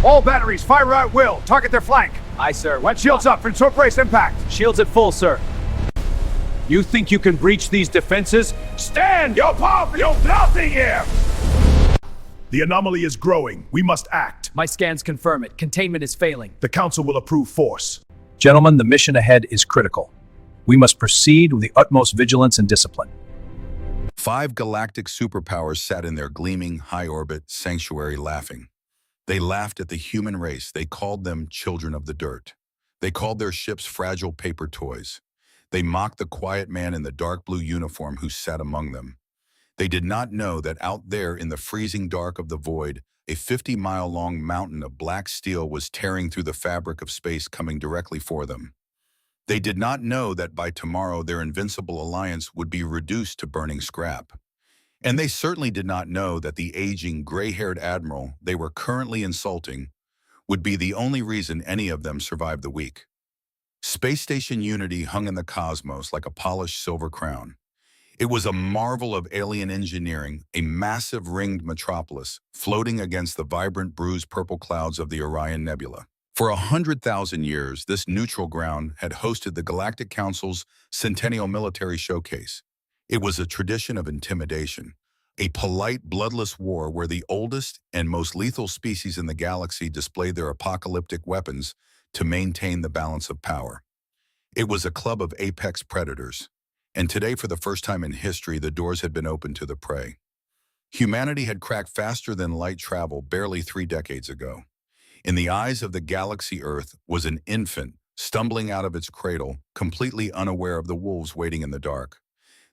All batteries, fire at will. Target their flank. Aye, sir. Wet shields up for short brace impact. Shields at full, sir. You think you can breach these defenses? Stand! You're powerful! You're nothing here! The anomaly is growing. We must act. My scans confirm it. Containment is failing. The Council will approve force. Gentlemen, the mission ahead is critical. We must proceed with the utmost vigilance and discipline. 5 galactic superpowers sat in their gleaming, high-orbit sanctuary laughing. They laughed at the human race. They called them children of the dirt. They called their ships fragile paper toys. They mocked the quiet man in the dark blue uniform who sat among them. They did not know that out there in the freezing dark of the void, a 50-mile-long mountain of black steel was tearing through the fabric of space, coming directly for them. They did not know that by tomorrow their invincible alliance would be reduced to burning scrap. And they certainly did not know that the aging, gray-haired admiral they were currently insulting would be the only reason any of them survived the week. Space Station Unity hung in the cosmos like a polished silver crown. It was a marvel of alien engineering, a massive ringed metropolis floating against the vibrant, bruised purple clouds of the Orion Nebula. For 100,000 years, this neutral ground had hosted the Galactic Council's Centennial Military Showcase. It was a tradition of intimidation, a polite, bloodless war where the oldest and most lethal species in the galaxy displayed their apocalyptic weapons to maintain the balance of power. It was a club of apex predators, and today, for the first time in history, the doors had been opened to the prey. Humanity had cracked faster than light travel barely 3 decades ago. In the eyes of the galaxy Earth was an infant stumbling out of its cradle, completely unaware of the wolves waiting in the dark.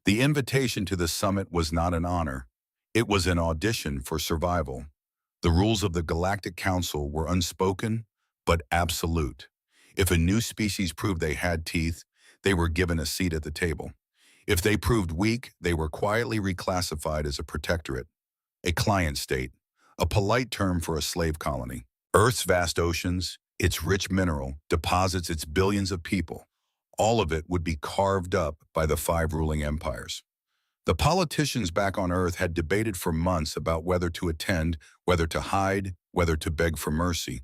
The invitation to the summit was not an honor. It was an audition for survival. The rules of the Galactic Council were unspoken, but absolute. If a new species proved they had teeth, they were given a seat at the table. If they proved weak, they were quietly reclassified as a protectorate, a client state, a polite term for a slave colony. Earth's vast oceans, its rich mineral, deposits its billions of people. All of it would be carved up by the 5 ruling empires. The politicians back on Earth had debated for months about whether to attend, whether to hide, whether to beg for mercy.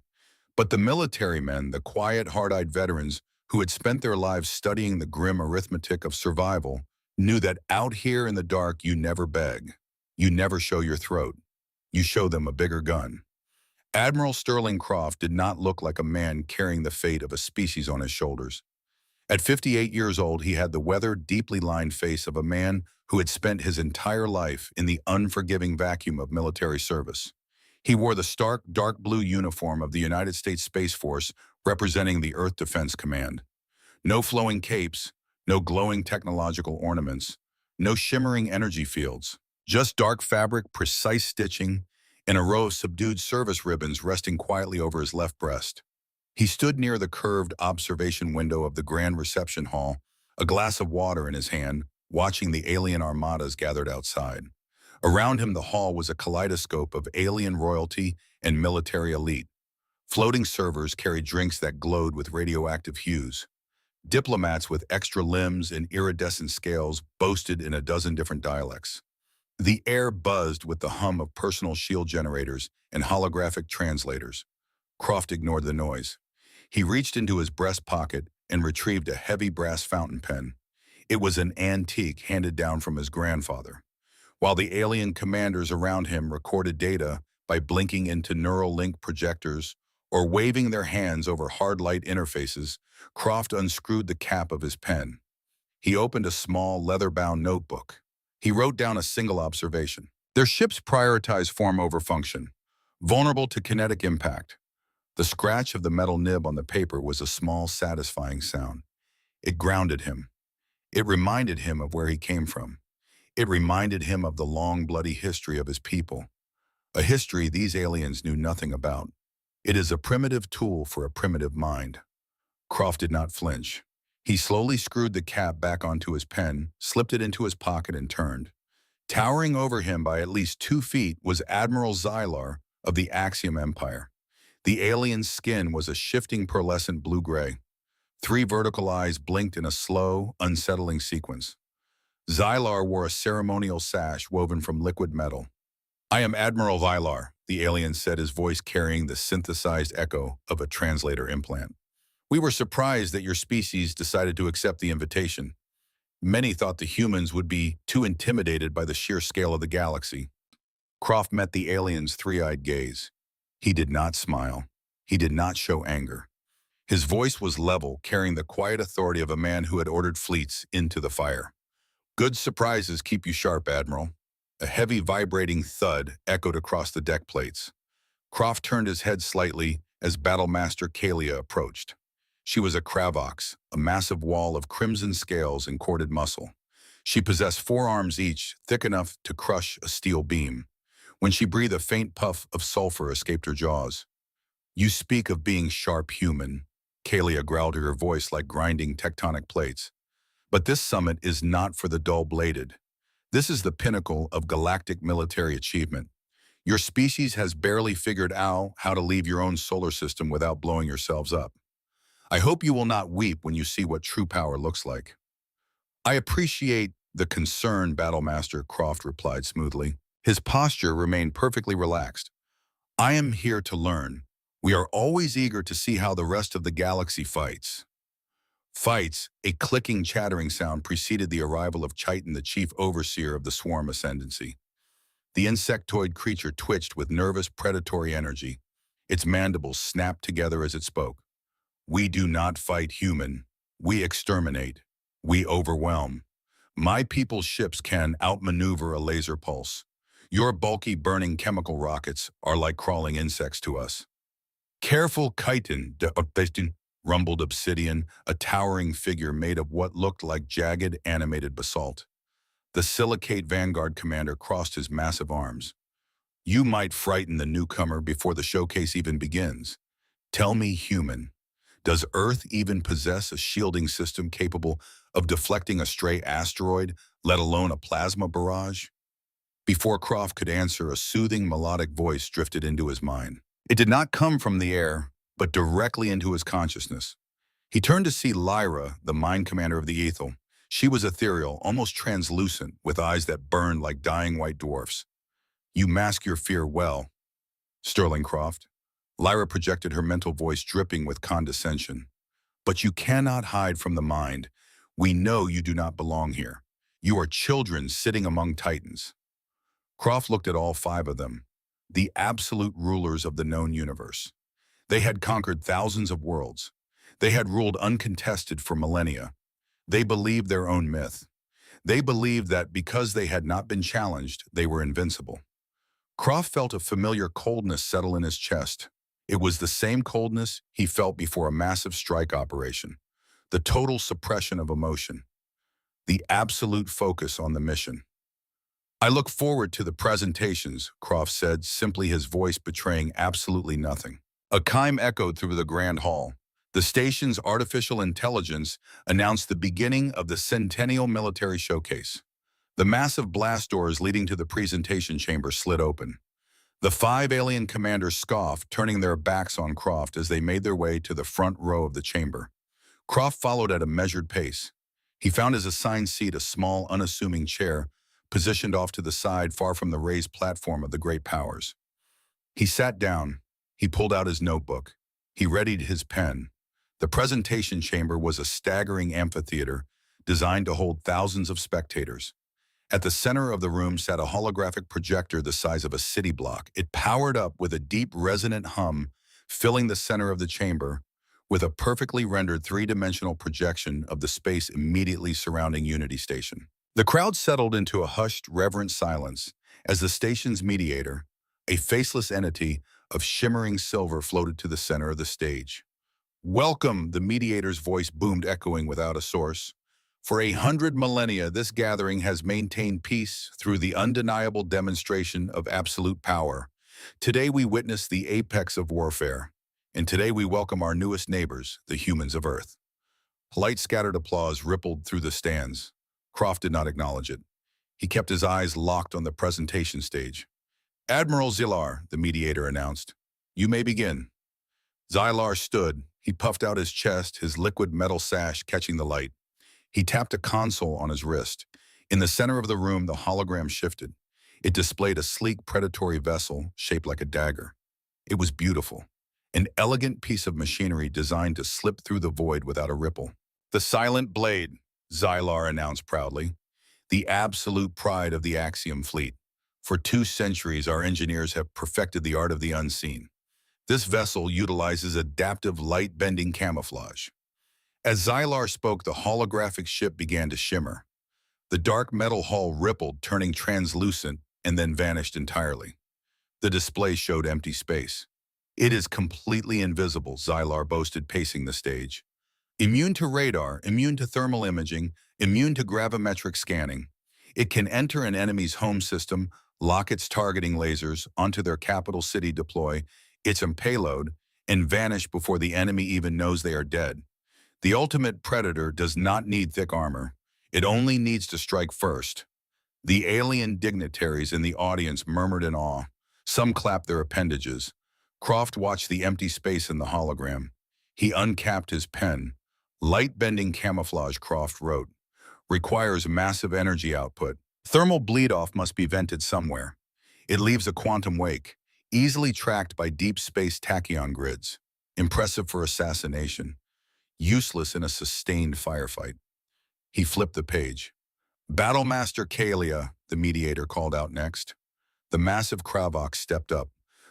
But the military men, the quiet, hard-eyed veterans who had spent their lives studying the grim arithmetic of survival, knew that out here in the dark you never beg. You never show your throat. You show them a bigger gun. Admiral Sterling Croft did not look like a man carrying the fate of a species on his shoulders. At 58 years old, he had the weathered, deeply lined face of a man who had spent his entire life in the unforgiving vacuum of military service. He wore the stark, dark blue uniform of the United States Space Force, representing the Earth Defense Command. No flowing capes, no glowing technological ornaments, no shimmering energy fields, just dark fabric, precise stitching, and a row of subdued service ribbons resting quietly over his left breast. He stood near the curved observation window of the grand reception hall, a glass of water in his hand, watching the alien armadas gathered outside. Around him, the hall was a kaleidoscope of alien royalty and military elite. Floating servers carried drinks that glowed with radioactive hues. Diplomats with extra limbs and iridescent scales boasted in a dozen different dialects. The air buzzed with the hum of personal shield generators and holographic translators. Croft ignored the noise. He reached into his breast pocket and retrieved a heavy brass fountain pen. It was an antique handed down from his grandfather. While the alien commanders around him recorded data by blinking into neural link projectors or waving their hands over hard light interfaces, Croft unscrewed the cap of his pen. He opened a small, leather-bound notebook. He wrote down a single observation. Their ships prioritize form over function, vulnerable to kinetic impact. The scratch of the metal nib on the paper was a small, satisfying sound. It grounded him. It reminded him of where he came from. It reminded him of the long, bloody history of his people, a history these aliens knew nothing about. It is a primitive tool for a primitive mind. Croft did not flinch. He slowly screwed the cap back onto his pen, slipped it into his pocket, and turned. Towering over him by at least 2 feet was Admiral Xylar of the Axiom Empire. The alien's skin was a shifting pearlescent blue-gray. 3 vertical eyes blinked in a slow, unsettling sequence. Xylar wore a ceremonial sash woven from liquid metal. "I am Admiral Xylar, the alien said, his voice carrying the synthesized echo of a translator implant. "We were surprised that your species decided to accept the invitation. Many thought the humans would be too intimidated by the sheer scale of the galaxy." Croft met the alien's three-eyed gaze. He did not smile. He did not show anger. His voice was level, carrying the quiet authority of a man who had ordered fleets into the fire. "Good surprises keep you sharp, Admiral." A heavy vibrating thud echoed across the deck plates. Croft turned his head slightly as Battlemaster Kalia approached. She was a Kravox, a massive wall of crimson scales and corded muscle. She possessed 4 arms each, thick enough to crush a steel beam. When she breathed, a faint puff of sulfur escaped her jaws. "You speak of being sharp human," Kalia growled, her voice like grinding tectonic plates. "But this summit is not for the dull-bladed. This is the pinnacle of galactic military achievement. Your species has barely figured out how to leave your own solar system without blowing yourselves up. I hope you will not weep when you see what true power looks like." "I appreciate the concern, Battlemaster," Croft replied smoothly. His posture remained perfectly relaxed. "I am here to learn. We are always eager to see how the rest of the galaxy fights." Fights, a clicking, chattering sound preceded the arrival of Chiton, the chief overseer of the swarm ascendancy. The insectoid creature twitched with nervous, predatory energy. Its mandibles snapped together as it spoke. "We do not fight human. We exterminate. We overwhelm. My people's ships can outmaneuver a laser pulse. Your bulky, burning chemical rockets are like crawling insects to us." "Careful, Chiton," rumbled Obsidian, a towering figure made of what looked like jagged, animated basalt. The silicate Vanguard commander crossed his massive arms. "You might frighten the newcomer before the showcase even begins. Tell me, human, does Earth even possess a shielding system capable of deflecting a stray asteroid, let alone a plasma barrage?" Before Croft could answer, a soothing, melodic voice drifted into his mind. It did not come from the air, but directly into his consciousness. He turned to see Lyra, the mind commander of the Ethel. She was ethereal, almost translucent, with eyes that burned like dying white dwarfs. "You mask your fear well, Sterling Croft." Lyra projected her mental voice dripping with condescension. "But you cannot hide from the mind. We know you do not belong here. You are children sitting among titans." Croft looked at all 5 of them, the absolute rulers of the known universe. They had conquered thousands of worlds. They had ruled uncontested for millennia. They believed their own myth. They believed that because they had not been challenged, they were invincible. Croft felt a familiar coldness settle in his chest. It was the same coldness he felt before a massive strike operation. The total suppression of emotion. The absolute focus on the mission. "I look forward to the presentations," Croft said, simply, his voice betraying absolutely nothing. A chime echoed through the grand hall. The station's artificial intelligence announced the beginning of the Centennial Military Showcase. The massive blast doors leading to the presentation chamber slid open. The 5 alien commanders scoffed, turning their backs on Croft as they made their way to the front row of the chamber. Croft followed at a measured pace. He found his assigned seat, a small, unassuming chair, positioned off to the side, far from the raised platform of the great powers. He sat down. He pulled out his notebook. He readied his pen. The presentation chamber was a staggering amphitheater designed to hold thousands of spectators. At the center of the room sat a holographic projector the size of a city block. It powered up with a deep, resonant hum, filling the center of the chamber with a perfectly rendered 3-dimensional projection of the space immediately surrounding Unity Station. The crowd settled into a hushed, reverent silence as the station's mediator, a faceless entity of shimmering silver, floated to the center of the stage. "Welcome," the mediator's voice boomed, echoing without a source. "For 100 millennia, this gathering has maintained peace through the undeniable demonstration of absolute power. Today we witness the apex of warfare, and today we welcome our newest neighbors, the humans of Earth." Polite, scattered applause rippled through the stands. Croft did not acknowledge it. He kept his eyes locked on the presentation stage. "Admiral Zylar," the mediator announced. "You may begin." Zylar stood. He puffed out his chest, his liquid metal sash catching the light. He tapped a console on his wrist. In the center of the room, the hologram shifted. It displayed a sleek predatory vessel shaped like a dagger. It was beautiful, an elegant piece of machinery designed to slip through the void without a ripple. The Silent Blade, Xylar announced proudly, the absolute pride of the Axiom fleet. For 2 centuries, our engineers have perfected the art of the unseen. This vessel utilizes adaptive light-bending camouflage. As Xylar spoke, the holographic ship began to shimmer. The dark metal hull rippled, turning translucent, and then vanished entirely. The display showed empty space. It is completely invisible, Xylar boasted, pacing the stage. Immune to radar, immune to thermal imaging, immune to gravimetric scanning. It can enter an enemy's home system, lock its targeting lasers onto their capital city, deploy its payload, and vanish before the enemy even knows they are dead. The ultimate predator does not need thick armor. It only needs to strike first. The alien dignitaries in the audience murmured in awe. Some clapped their appendages. Croft watched the empty space in the hologram. He uncapped his pen. Light-bending camouflage, Croft wrote, requires massive energy output. Thermal bleed-off must be vented somewhere. It leaves a quantum wake, easily tracked by deep space tachyon grids. Impressive for assassination. Useless in a sustained firefight. He flipped the page. Battlemaster Kalia, the mediator called out next. The massive Kravox stepped up.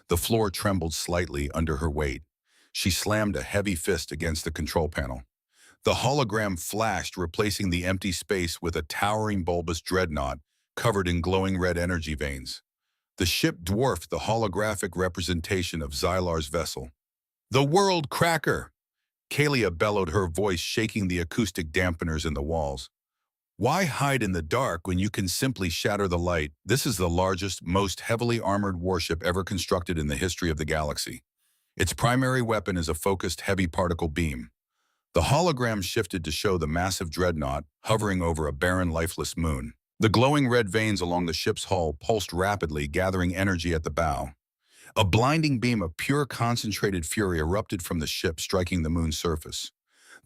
The floor trembled slightly under her weight. She slammed a heavy fist against the control panel. The hologram flashed, replacing the empty space with a towering bulbous dreadnought covered in glowing red energy veins. The ship dwarfed the holographic representation of Xylar's vessel. The World Cracker! Kalia bellowed, her voice shaking the acoustic dampeners in the walls. Why hide in the dark when you can simply shatter the light? This is the largest, most heavily armored warship ever constructed in the history of the galaxy. Its primary weapon is a focused heavy particle beam. The hologram shifted to show the massive dreadnought hovering over a barren, lifeless moon. The glowing red veins along the ship's hull pulsed rapidly, gathering energy at the bow. A blinding beam of pure concentrated fury erupted from the ship, striking the moon's surface.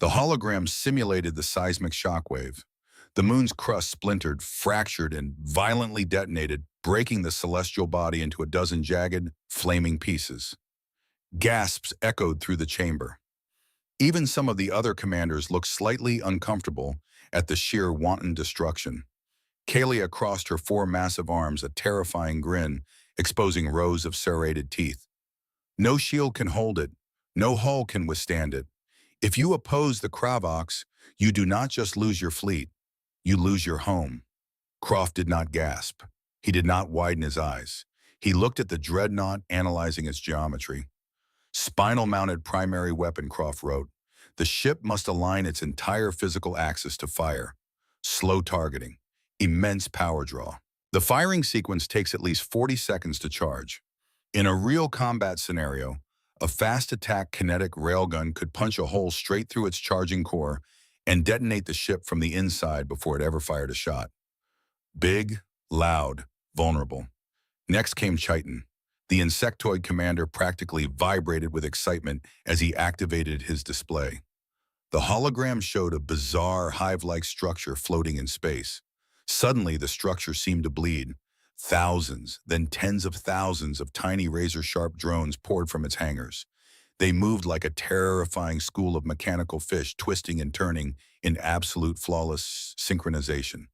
The hologram simulated the seismic shockwave. The moon's crust splintered, fractured, and violently detonated, breaking the celestial body into a dozen jagged, flaming pieces. Gasps echoed through the chamber. Even some of the other commanders looked slightly uncomfortable at the sheer wanton destruction. Kalia crossed her 4 massive arms, a terrifying grin, exposing rows of serrated teeth. No shield can hold it. No hull can withstand it. If you oppose the Kravox, you do not just lose your fleet. You lose your home. Croft did not gasp. He did not widen his eyes. He looked at the dreadnought, analyzing its geometry. Spinal-mounted primary weapon, Croft wrote. The ship must align its entire physical axis to fire. Slow targeting. Immense power draw. The firing sequence takes at least 40 seconds to charge. In a real combat scenario, a fast-attack kinetic railgun could punch a hole straight through its charging core and detonate the ship from the inside before it ever fired a shot. Big, loud, vulnerable. Next came Chiton. The insectoid commander practically vibrated with excitement as he activated his display. The hologram showed a bizarre hive-like structure floating in space. Suddenly, the structure seemed to bleed. Thousands, then tens of thousands of tiny razor-sharp drones poured from its hangars. They moved like a terrifying school of mechanical fish, twisting and turning in absolute flawless synchronization.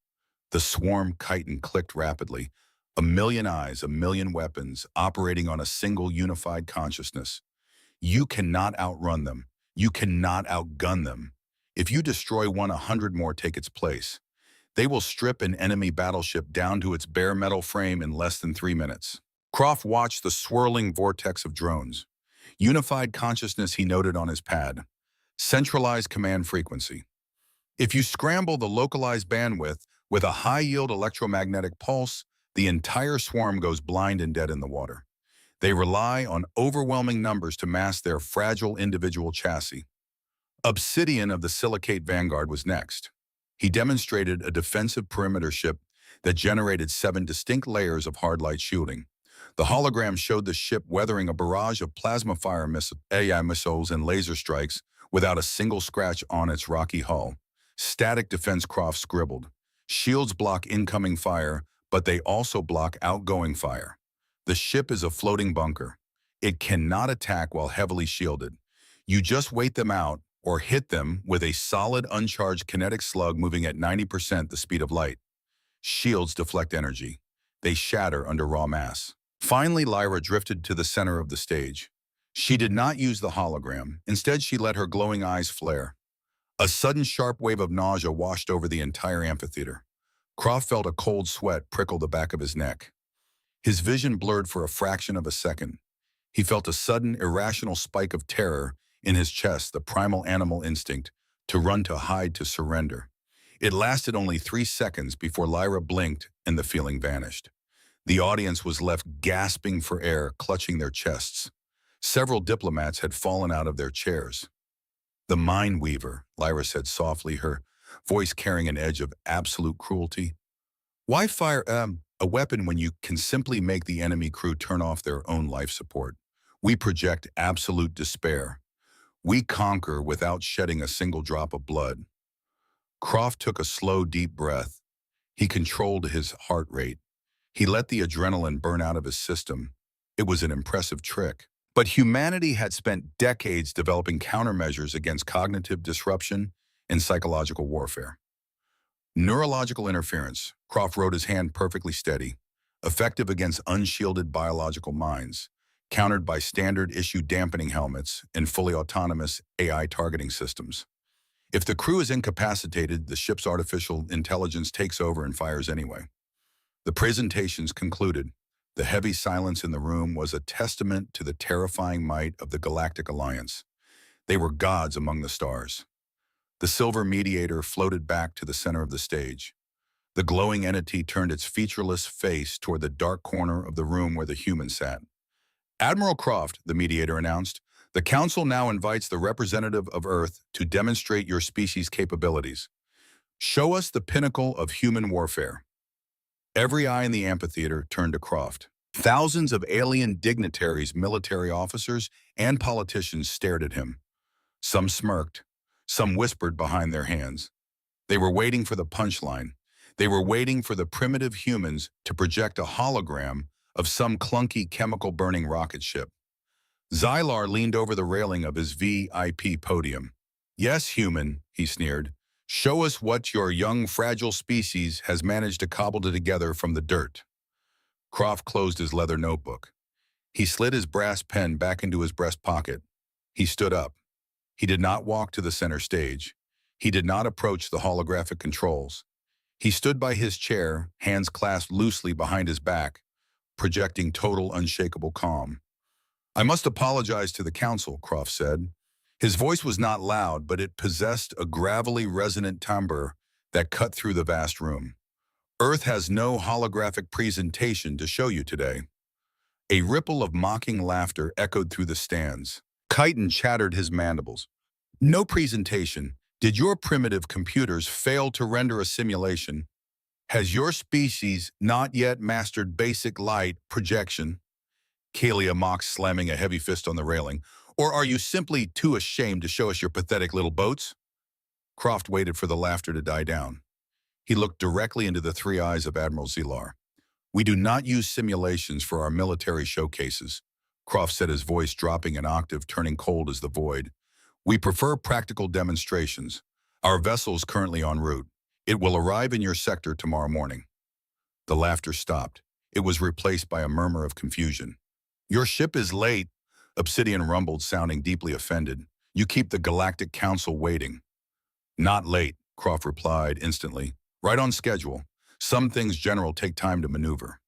The swarm chitin clicked rapidly. A million eyes, a million weapons, operating on a single unified consciousness. You cannot outrun them. You cannot outgun them. If you destroy one, 100 more take its place. They will strip an enemy battleship down to its bare metal frame in less than 3 minutes. Croft watched the swirling vortex of drones. Unified consciousness, he noted on his pad. Centralized command frequency. If you scramble the localized bandwidth with a high-yield electromagnetic pulse, the entire swarm goes blind and dead in the water. They rely on overwhelming numbers to mask their fragile individual chassis. Obsidian of the Silicate Vanguard was next. He demonstrated a defensive perimeter ship that generated 7 distinct layers of hard-light shielding. The hologram showed the ship weathering a barrage of plasma fire AI missiles and laser strikes without a single scratch on its rocky hull. Static defense, Croft scribbled. Shields block incoming fire, but they also block outgoing fire. The ship is a floating bunker. It cannot attack while heavily shielded. You just wait them out or hit them with a solid uncharged kinetic slug moving at 90% the speed of light. Shields deflect energy. They shatter under raw mass. Finally, Lyra drifted to the center of the stage. She did not use the hologram. Instead, she let her glowing eyes flare. A sudden sharp wave of nausea washed over the entire amphitheater. Croft felt a cold sweat prickle the back of his neck. His vision blurred for a fraction of a second. He felt a sudden, irrational spike of terror in his chest, the primal animal instinct to run, to hide, to surrender. It lasted only 3 seconds before Lyra blinked and the feeling vanished. The audience was left gasping for air, clutching their chests. Several diplomats had fallen out of their chairs. "The Mind Weaver," Lyra said softly, her voice carrying an edge of absolute cruelty. "Why fire a weapon when you can simply make the enemy crew turn off their own life support? We project absolute despair. We conquer without shedding a single drop of blood." Croft took a slow, deep breath. He controlled his heart rate. He let the adrenaline burn out of his system. It was an impressive trick. But humanity had spent decades developing countermeasures against cognitive disruption and psychological warfare. Neurological interference, Croft wrote his hand perfectly steady, effective against unshielded biological minds, countered by standard-issue dampening helmets and fully autonomous AI targeting systems. If the crew is incapacitated, the ship's artificial intelligence takes over and fires anyway. The presentations concluded. The heavy silence in the room was a testament to the terrifying might of the Galactic Alliance. They were gods among the stars. The silver mediator floated back to the center of the stage. The glowing entity turned its featureless face toward the dark corner of the room where the human sat. "Admiral Croft," the mediator announced, "the Council now invites the representative of Earth to demonstrate your species' capabilities. Show us the pinnacle of human warfare." Every eye in the amphitheater turned to Croft. Thousands of alien dignitaries, military officers, and politicians stared at him. Some smirked. Some whispered behind their hands. They were waiting for the punchline. They were waiting for the primitive humans to project a hologram of some clunky chemical-burning rocket ship. Xylar leaned over the railing of his VIP podium. "Yes, human," he sneered. "Show us what your young, fragile species has managed to cobble together from the dirt." Croft closed his leather notebook. He slid his brass pen back into his breast pocket. He stood up. He did not walk to the center stage. He did not approach the holographic controls. He stood by his chair, hands clasped loosely behind his back, projecting total, unshakable calm. "I must apologize to the Council," Croft said. His voice was not loud, but it possessed a gravelly, resonant timbre that cut through the vast room. "Earth has no holographic presentation to show you today." A ripple of mocking laughter echoed through the stands. Chiton chattered his mandibles. "No presentation. Did your primitive computers fail to render a simulation? Has your species not yet mastered basic light projection?" Kalia mocked, slamming a heavy fist on the railing. "Or are you simply too ashamed to show us your pathetic little boats?" Croft waited for the laughter to die down. He looked directly into the 3 eyes of Admiral Xylar. "We do not use simulations for our military showcases," Croft said, his voice dropping an octave, turning cold as the void. "We prefer practical demonstrations. Our vessel is currently en route. It will arrive in your sector tomorrow morning." The laughter stopped. It was replaced by a murmur of confusion. "Your ship is late," Obsidian rumbled, sounding deeply offended. "You keep the Galactic Council waiting." "Not late," Croft replied instantly. "Right on schedule. Some things, General, take time to maneuver."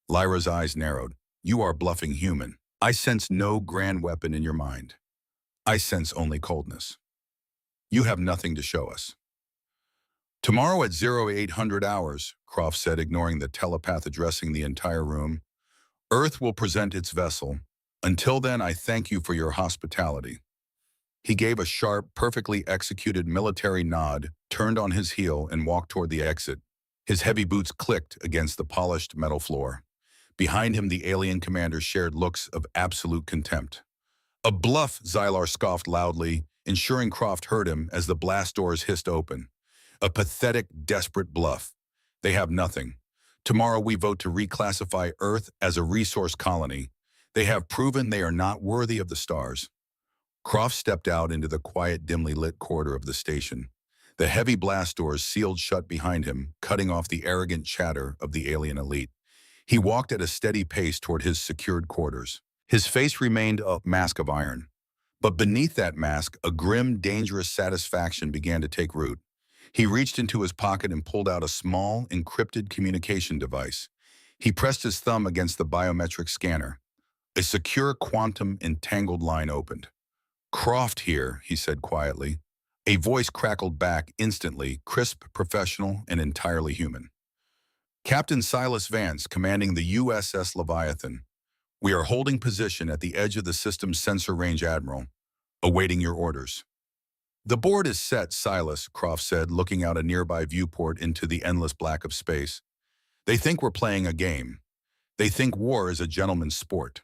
Lyra's eyes narrowed. "You are bluffing, human. I sense no grand weapon in your mind. I sense only coldness. You have nothing to show us." "Tomorrow at 0800 hours, Croft said, ignoring the telepath addressing the entire room, "Earth will present its vessel. Until then, I thank you for your hospitality." He gave a sharp, perfectly executed military nod, turned on his heel, and walked toward the exit. His heavy boots clicked against the polished metal floor. Behind him, the alien commander shared looks of absolute contempt. "A bluff," Xylar scoffed loudly, ensuring Croft heard him as the blast doors hissed open. "A pathetic, desperate bluff. They have nothing. Tomorrow we vote to reclassify Earth as a resource colony. They have proven they are not worthy of the stars. Croft stepped out into the quiet, dimly lit corridor of the station. The heavy blast doors sealed shut behind him, cutting off the arrogant chatter of the alien elite. He walked at a steady pace toward his secured quarters. His face remained a mask of iron. But beneath that mask, a grim, dangerous satisfaction began to take root. He reached into his pocket and pulled out a small, encrypted communication device. He pressed his thumb against the biometric scanner. A secure quantum entangled line opened. "Croft here," he said quietly. A voice crackled back instantly, crisp, professional, and entirely human. "Captain Silas Vance, commanding the USS Leviathan. We are holding position at the edge of the system's sensor range, Admiral, awaiting your orders." "The board is set, Silas," Croft said, looking out a nearby viewport into the endless black of space. "They think we're playing a game. They think war is a gentleman's sport.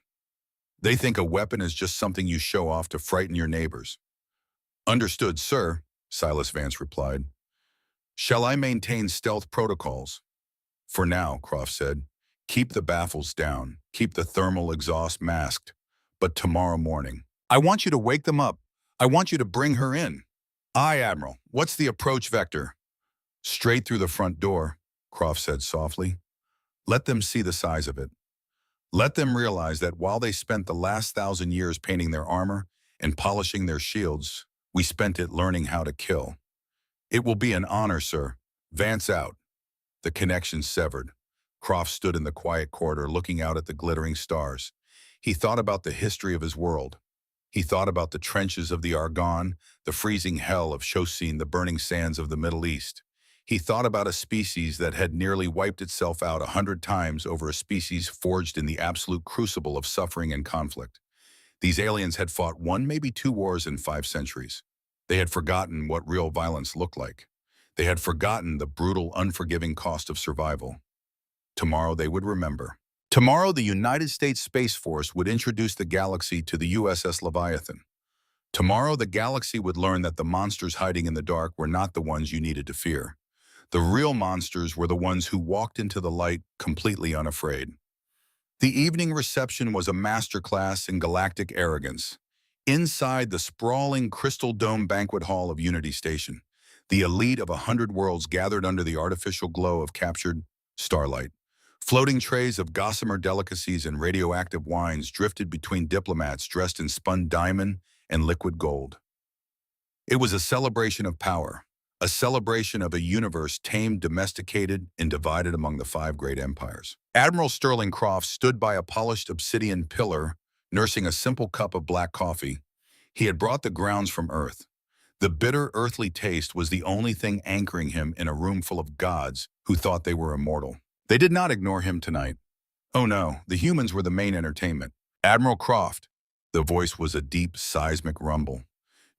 They think a weapon is just something you show off to frighten your neighbors." "Understood, sir," Silas Vance replied. "Shall I maintain stealth protocols?" "For now," Croft said. "Keep the baffles down. Keep the thermal exhaust masked. But tomorrow morning, I want you to wake them up. I want you to bring her in." "Aye, Admiral. What's the approach vector?" "Straight through the front door," Croft said softly. "Let them see the size of it. Let them realize that while they spent the last 1,000 years painting their armor and polishing their shields, we spent it learning how to kill. It will be an honor, sir. Vance out." The connection severed. Croft stood in the quiet corridor looking out at the glittering stars. He thought about the history of his world. He thought about the trenches of the Argonne, the freezing hell of Chosin, the burning sands of the Middle East. He thought about a species that had nearly wiped itself out 100 times over a species forged in the absolute crucible of suffering and conflict. These aliens had fought 1, maybe 2 wars in 5 centuries. They had forgotten what real violence looked like. They had forgotten the brutal, unforgiving cost of survival. Tomorrow they would remember. Tomorrow the United States Space Force would introduce the galaxy to the USS Leviathan. Tomorrow the galaxy would learn that the monsters hiding in the dark were not the ones you needed to fear. The real monsters were the ones who walked into the light completely unafraid. The evening reception was a masterclass in galactic arrogance. Inside the sprawling crystal dome banquet hall of Unity Station, the elite of 100 worlds gathered under the artificial glow of captured starlight. Floating trays of gossamer delicacies and radioactive wines drifted between diplomats dressed in spun diamond and liquid gold. It was a celebration of power, a celebration of a universe tamed, domesticated, and divided among the 5 great empires. Admiral Sterling Croft stood by a polished obsidian pillar, nursing a simple cup of black coffee. He had brought the grounds from Earth. The bitter earthly taste was the only thing anchoring him in a room full of gods who thought they were immortal. They did not ignore him tonight. Oh no, the humans were the main entertainment. "Admiral Croft." The voice was a deep, seismic rumble.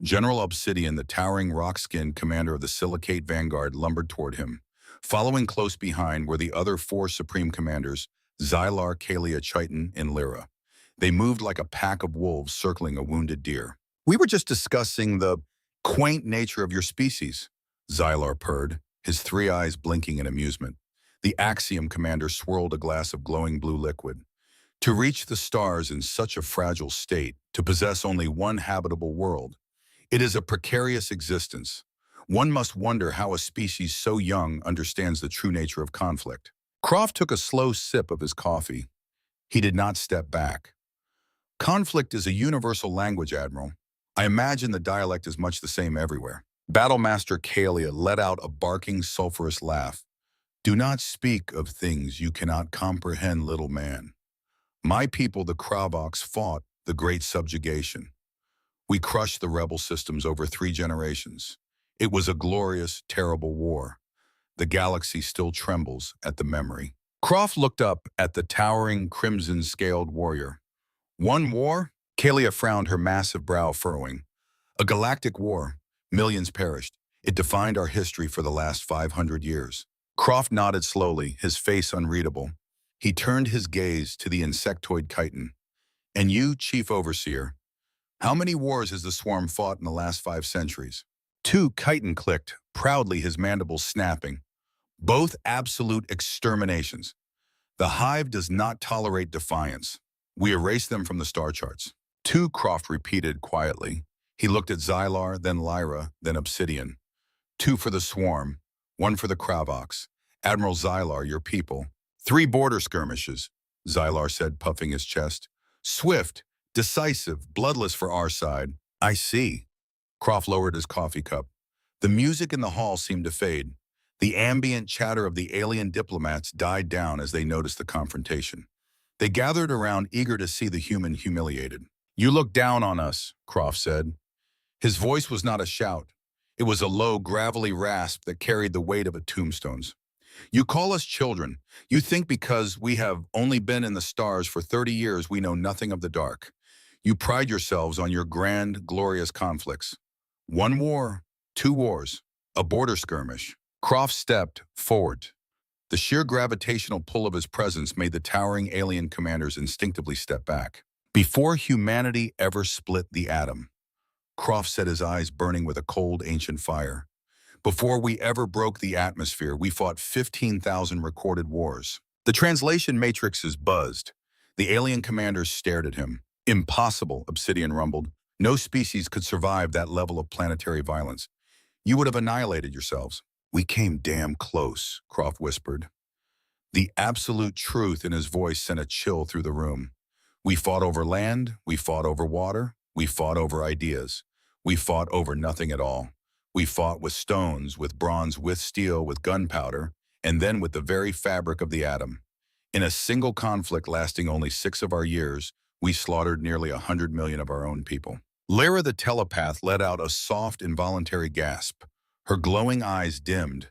General Obsidian, the towering rock-skinned commander of the Silicate Vanguard, lumbered toward him. Following close behind were the other 4 supreme commanders, Xylar, Kalia, Chiton, and Lyra. They moved like a pack of wolves circling a wounded deer. "We were just discussing the quaint nature of your species," Xylar purred, his 3 eyes blinking in amusement. The Axiom commander swirled a glass of glowing blue liquid. "To reach the stars in such a fragile state, to possess only 1 habitable world, it is a precarious existence. One must wonder how a species so young understands the true nature of conflict." Croft took a slow sip of his coffee. He did not step back. "Conflict is a universal language, Admiral. I imagine the dialect is much the same everywhere." Battlemaster Kalia let out a barking, sulphurous laugh. "Do not speak of things you cannot comprehend, little man. My people, the Kravoks, fought the Great Subjugation. We crushed the rebel systems over 3 generations. It was a glorious, terrible war. The galaxy still trembles at the memory." Croft looked up at the towering, crimson-scaled warrior. "1 war?" Kalia frowned, her massive brow furrowing. "A galactic war. Millions perished. It defined our history for the last 500 years. Croft nodded slowly, his face unreadable. He turned his gaze to the insectoid chiton. "And you, Chief Overseer, how many wars has the swarm fought in the last 5 centuries? 2, Chiton clicked, proudly, his mandibles snapping. Both absolute exterminations. The Hive does not tolerate defiance. We erase them from the star charts. Two, Croft repeated quietly. He looked at Xylar, then Lyra, then Obsidian. Two for the Swarm, one for the Kravoks. Admiral Xylar, your people. Three border skirmishes, Xylar said, puffing his chest. Swift, decisive, bloodless for our side. I see. Croft lowered his coffee cup. The music in the hall seemed to fade. The ambient chatter of the alien diplomats died down as they noticed the confrontation. They gathered around, eager to see the human humiliated. You look down on us, Croft said. His voice was not a shout. It was a low, gravelly rasp that carried the weight of a tombstone's. You call us children. You think because we have only been in the stars for 30 years we know nothing of the dark. You pride yourselves on your grand, glorious conflicts. One war, two wars, a border skirmish. Croft stepped forward. The sheer gravitational pull of his presence made the towering alien commanders instinctively step back. Before humanity ever split the atom, Croft said, his eyes burning with a cold, ancient fire. Before we ever broke the atmosphere, we fought 15,000 recorded wars. The translation matrices buzzed. The alien commanders stared at him. Impossible, Obsidian rumbled. No species could survive that level of planetary violence. You would have annihilated yourselves. We came damn close, Croft whispered. The absolute truth in his voice sent a chill through the room. We fought over land, we fought over water, we fought over ideas. We fought over nothing at all. We fought with stones, with bronze, with steel, with gunpowder, and then with the very fabric of the atom. In a single conflict lasting only 6 of our years, we slaughtered nearly 100 million of our own people. Lyra the telepath let out a soft, involuntary gasp. Her glowing eyes dimmed.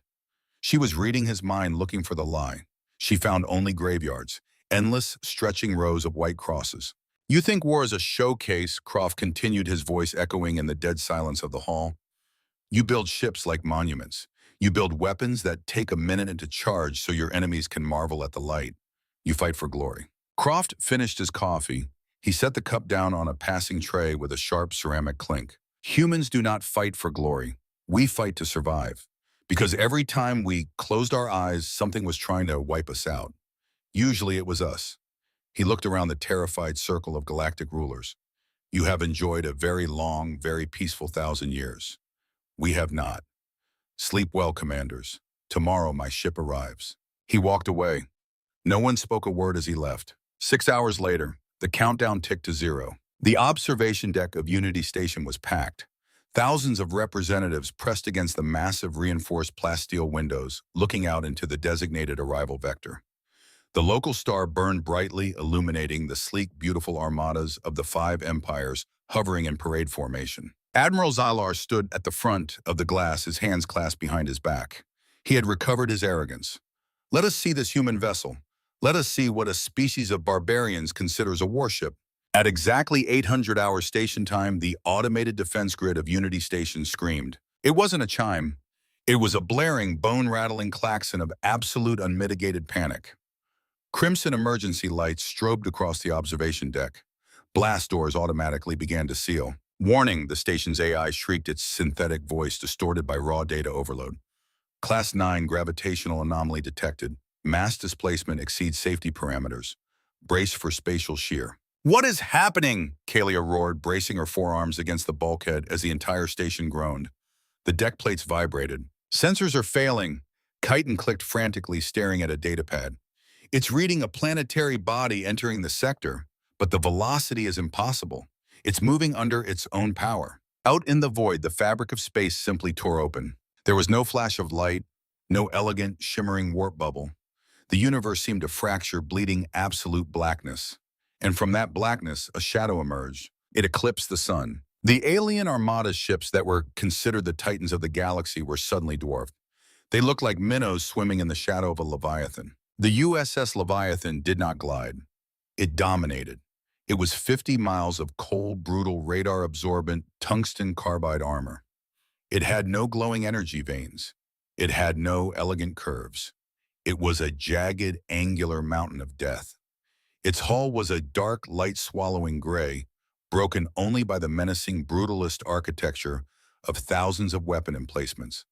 She was reading his mind, looking for the lie. She found only graveyards, endless, stretching rows of white crosses. You think war is a showcase, Croft continued, his voice echoing in the dead silence of the hall. You build ships like monuments. You build weapons that take a minute to charge so your enemies can marvel at the light. You fight for glory. Croft finished his coffee. He set the cup down on a passing tray with a sharp ceramic clink. Humans do not fight for glory. We fight to survive. Because every time we closed our eyes, something was trying to wipe us out. Usually it was us. He looked around the terrified circle of galactic rulers. You have enjoyed a very long, very peaceful 1,000 years. We have not. Sleep well, commanders. Tomorrow my ship arrives. He walked away. No one spoke a word as he left. 6 hours later, the countdown ticked to 0. The observation deck of Unity Station was packed. Thousands of representatives pressed against the massive reinforced plasteel windows, looking out into the designated arrival vector. The local star burned brightly, illuminating the sleek, beautiful armadas of the 5 empires hovering in parade formation. Admiral Xylar stood at the front of the glass, his hands clasped behind his back. He had recovered his arrogance. Let us see this human vessel. Let us see what a species of barbarians considers a warship. At exactly 800 hours station time, the automated defense grid of Unity Station screamed. It wasn't a chime. It was a blaring, bone-rattling klaxon of absolute unmitigated panic. Crimson emergency lights strobed across the observation deck. Blast doors automatically began to seal. Warning, the station's AI shrieked, its synthetic voice distorted by raw data overload. Class 9 gravitational anomaly detected. Mass displacement exceeds safety parameters. Brace for spatial shear. What is happening? Kalia roared, bracing her forearms against the bulkhead as the entire station groaned. The deck plates vibrated. Sensors are failing. Chiton clicked frantically, staring at a datapad. It's reading a planetary body entering the sector, but the velocity is impossible. It's moving under its own power. Out in the void, the fabric of space simply tore open. There was no flash of light, no elegant, shimmering warp bubble. The universe seemed to fracture, bleeding absolute blackness. And from that blackness, a shadow emerged. It eclipsed the sun. The alien armada ships that were considered the titans of the galaxy were suddenly dwarfed. They looked like minnows swimming in the shadow of a leviathan. The USS Leviathan did not glide. It dominated. It was 50 miles of cold, brutal, radar-absorbent, tungsten carbide armor. It had no glowing energy veins. It had no elegant curves. It was a jagged, angular mountain of death. Its hull was a dark, light-swallowing gray, broken only by the menacing, brutalist architecture of thousands of weapon emplacements.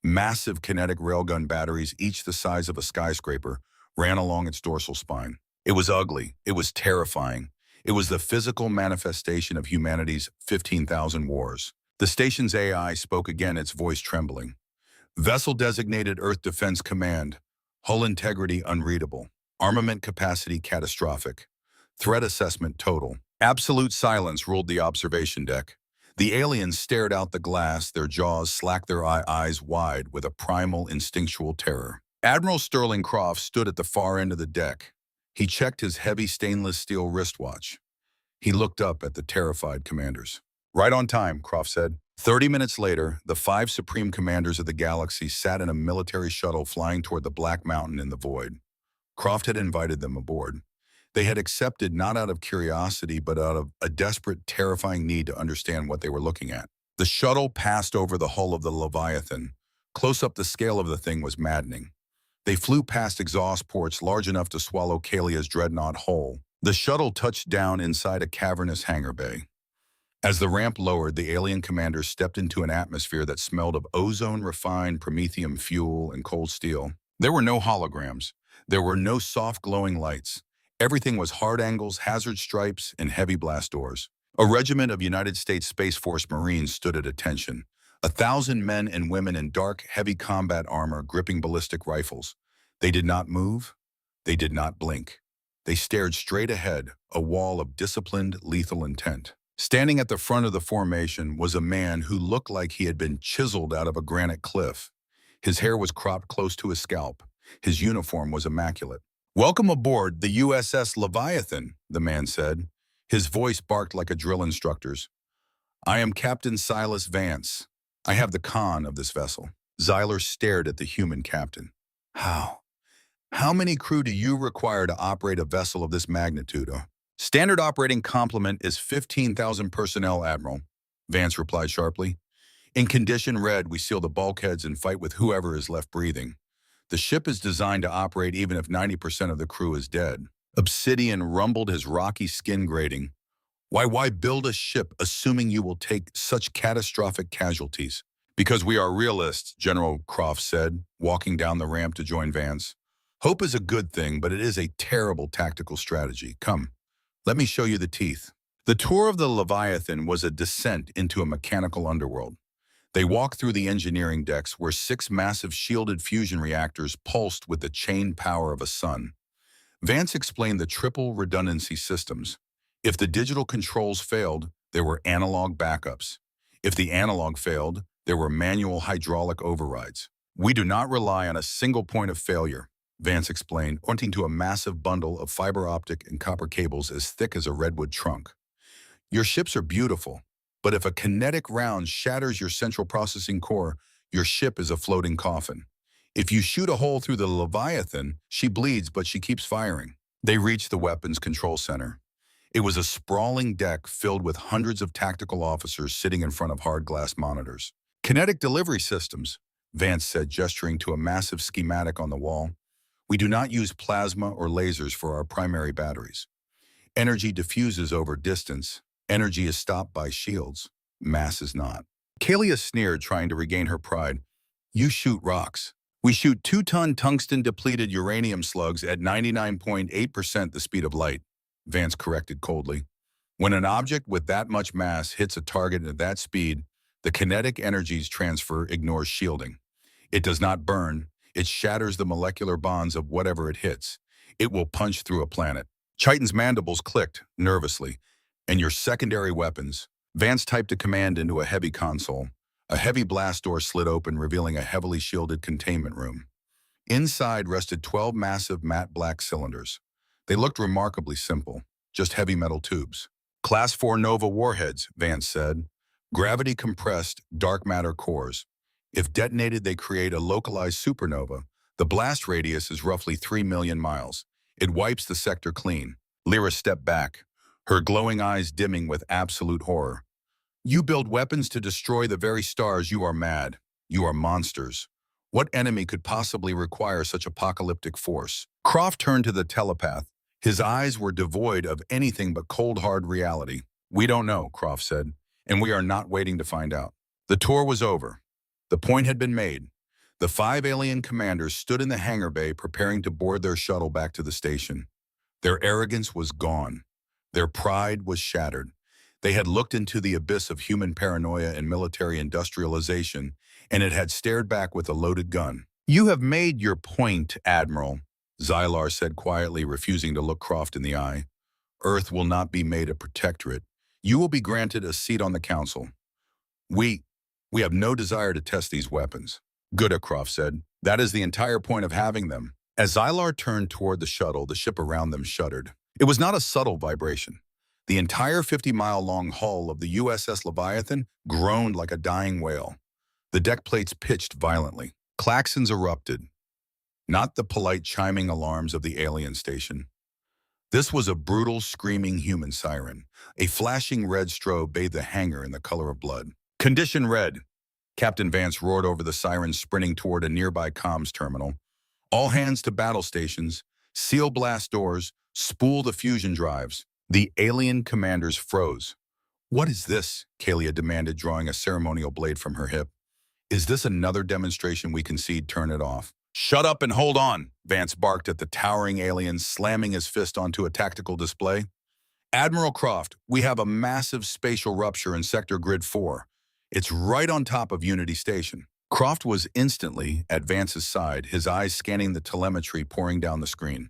Massive kinetic railgun batteries, each the size of a skyscraper, ran along its dorsal spine. It was ugly. It was terrifying. It was the physical manifestation of humanity's 15,000 wars. The station's AI spoke again, its voice trembling. Vessel designated Earth Defense Command. Hull integrity unreadable. Armament capacity catastrophic. Threat assessment total. Absolute silence ruled the observation deck. The aliens stared out the glass, their jaws slacked, their eyes wide with a primal instinctual terror. Admiral Sterling Croft stood at the far end of the deck. He checked his heavy stainless steel wristwatch. He looked up at the terrified commanders. "Right on time," Croft said. 30 minutes later, the 5 supreme commanders of the galaxy sat in a military shuttle flying toward the Black Mountain in the void. Croft had invited them aboard. They had accepted not out of curiosity, but out of a desperate, terrifying need to understand what they were looking at. The shuttle passed over the hull of the Leviathan. Close up, the scale of the thing was maddening. They flew past exhaust ports large enough to swallow Kalia's dreadnought whole. The shuttle touched down inside a cavernous hangar bay. As the ramp lowered, the alien commanders stepped into an atmosphere that smelled of ozone-refined promethium fuel and cold steel. There were no holograms. There were no soft glowing lights. Everything was hard angles, hazard stripes, and heavy blast doors. A regiment of United States Space Force Marines stood at attention. 1,000 men and women in dark, heavy combat armor gripping ballistic rifles. They did not move. They did not blink. They stared straight ahead, a wall of disciplined, lethal intent. Standing at the front of the formation was a man who looked like he had been chiseled out of a granite cliff. His hair was cropped close to his scalp. His uniform was immaculate. "Welcome aboard the USS Leviathan," the man said. His voice barked like a drill instructor's. "I am Captain Silas Vance. I have the con of this vessel." Zyler stared at the human captain. How many crew do you require to operate a vessel of this magnitude?" "Standard operating complement is 15,000 personnel, Admiral," Vance replied sharply. "In condition red, we seal the bulkheads and fight with whoever is left breathing. The ship is designed to operate even if 90% of the crew is dead." Obsidian rumbled, his rocky skin grating. Why build a ship assuming you will take such catastrophic casualties?" "Because we are realists," General Croft said, walking down the ramp to join Vance. "Hope is a good thing, but it is a terrible tactical strategy. Come, let me show you the teeth." The tour of the Leviathan was a descent into a mechanical underworld. They walked through the engineering decks where 6 massive shielded fusion reactors pulsed with the chain power of a sun. Vance explained the triple redundancy systems. If the digital controls failed, there were analog backups. If the analog failed, there were manual hydraulic overrides. "We do not rely on a single point of failure," Vance explained, pointing to a massive bundle of fiber optic and copper cables as thick as a redwood trunk. "Your ships are beautiful, but if a kinetic round shatters your central processing core, your ship is a floating coffin. If you shoot a hole through the Leviathan, she bleeds, but she keeps firing." They reached the weapons control center. It was a sprawling deck filled with hundreds of tactical officers sitting in front of hard glass monitors. "Kinetic delivery systems," Vance said, gesturing to a massive schematic on the wall. "We do not use plasma or lasers for our primary batteries. Energy diffuses over distance. Energy is stopped by shields. Mass is not." Kalia sneered, trying to regain her pride. "You shoot rocks. We shoot 2-ton tungsten-depleted uranium slugs at 99.8% the speed of light," Vance corrected coldly. "When an object with that much mass hits a target at that speed, the kinetic energies transfer ignores shielding. It does not burn. It shatters the molecular bonds of whatever it hits. It will punch through a planet." Chiton's mandibles clicked nervously. "And your secondary weapons?" Vance typed a command into a heavy console. A heavy blast door slid open, revealing a heavily shielded containment room. Inside rested 12 massive matte black cylinders. They looked remarkably simple, just heavy metal tubes. "Class 4 Nova warheads," Vance said. "Gravity-compressed dark matter cores. If detonated, they create a localized supernova. The blast radius is roughly 3 million miles. It wipes the sector clean." Lyra stepped back, her glowing eyes dimming with absolute horror. "You build weapons to destroy the very stars. You are mad. You are monsters. What enemy could possibly require such apocalyptic force?" Croft turned to the telepath. His eyes were devoid of anything but cold, hard reality. "We don't know," Croft said, "and we are not waiting to find out." The tour was over. The point had been made. The 5 alien commanders stood in the hangar bay preparing to board their shuttle back to the station. Their arrogance was gone. Their pride was shattered. They had looked into the abyss of human paranoia and military industrialization, and it had stared back with a loaded gun. "You have made your point, Admiral," Xylar said quietly, refusing to look Croft in the eye. "Earth will not be made a protectorate. You will be granted a seat on the council. We have no desire to test these weapons." "Good," Croft said. "That is the entire point of having them." As Xylar turned toward the shuttle, the ship around them shuddered. It was not a subtle vibration. The entire 50-mile-long hull of the USS Leviathan groaned like a dying whale. The deck plates pitched violently. Klaxons erupted. Not the polite chiming alarms of the alien station. This was a brutal, screaming human siren. A flashing red strobe bathed the hangar in the color of blood. "Condition red," Captain Vance roared over the siren, sprinting toward a nearby comms terminal. "All hands to battle stations. Seal blast doors. Spool the fusion drives." The alien commanders froze. "What is this?" Kalia demanded, drawing a ceremonial blade from her hip. "Is this another demonstration we concede? Turn it off." "Shut up and hold on," Vance barked at the towering alien, slamming his fist onto a tactical display. "Admiral Croft, we have a massive spatial rupture in Sector Grid 4. It's right on top of Unity Station." Croft was instantly at Vance's side, his eyes scanning the telemetry pouring down the screen.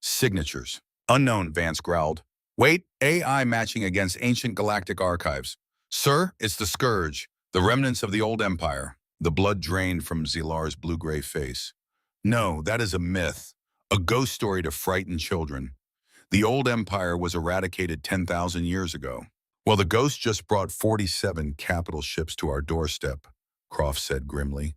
"Signatures. Unknown," Vance growled. "Wait, AI matching against ancient galactic archives. Sir, it's the Scourge, the remnants of the old empire." The blood drained from Xylar's blue-gray face. "No, that is a myth, a ghost story to frighten children. The old empire was eradicated 10,000 years ago." "Well, the ghost just brought 47 capital ships to our doorstep," Croft said grimly.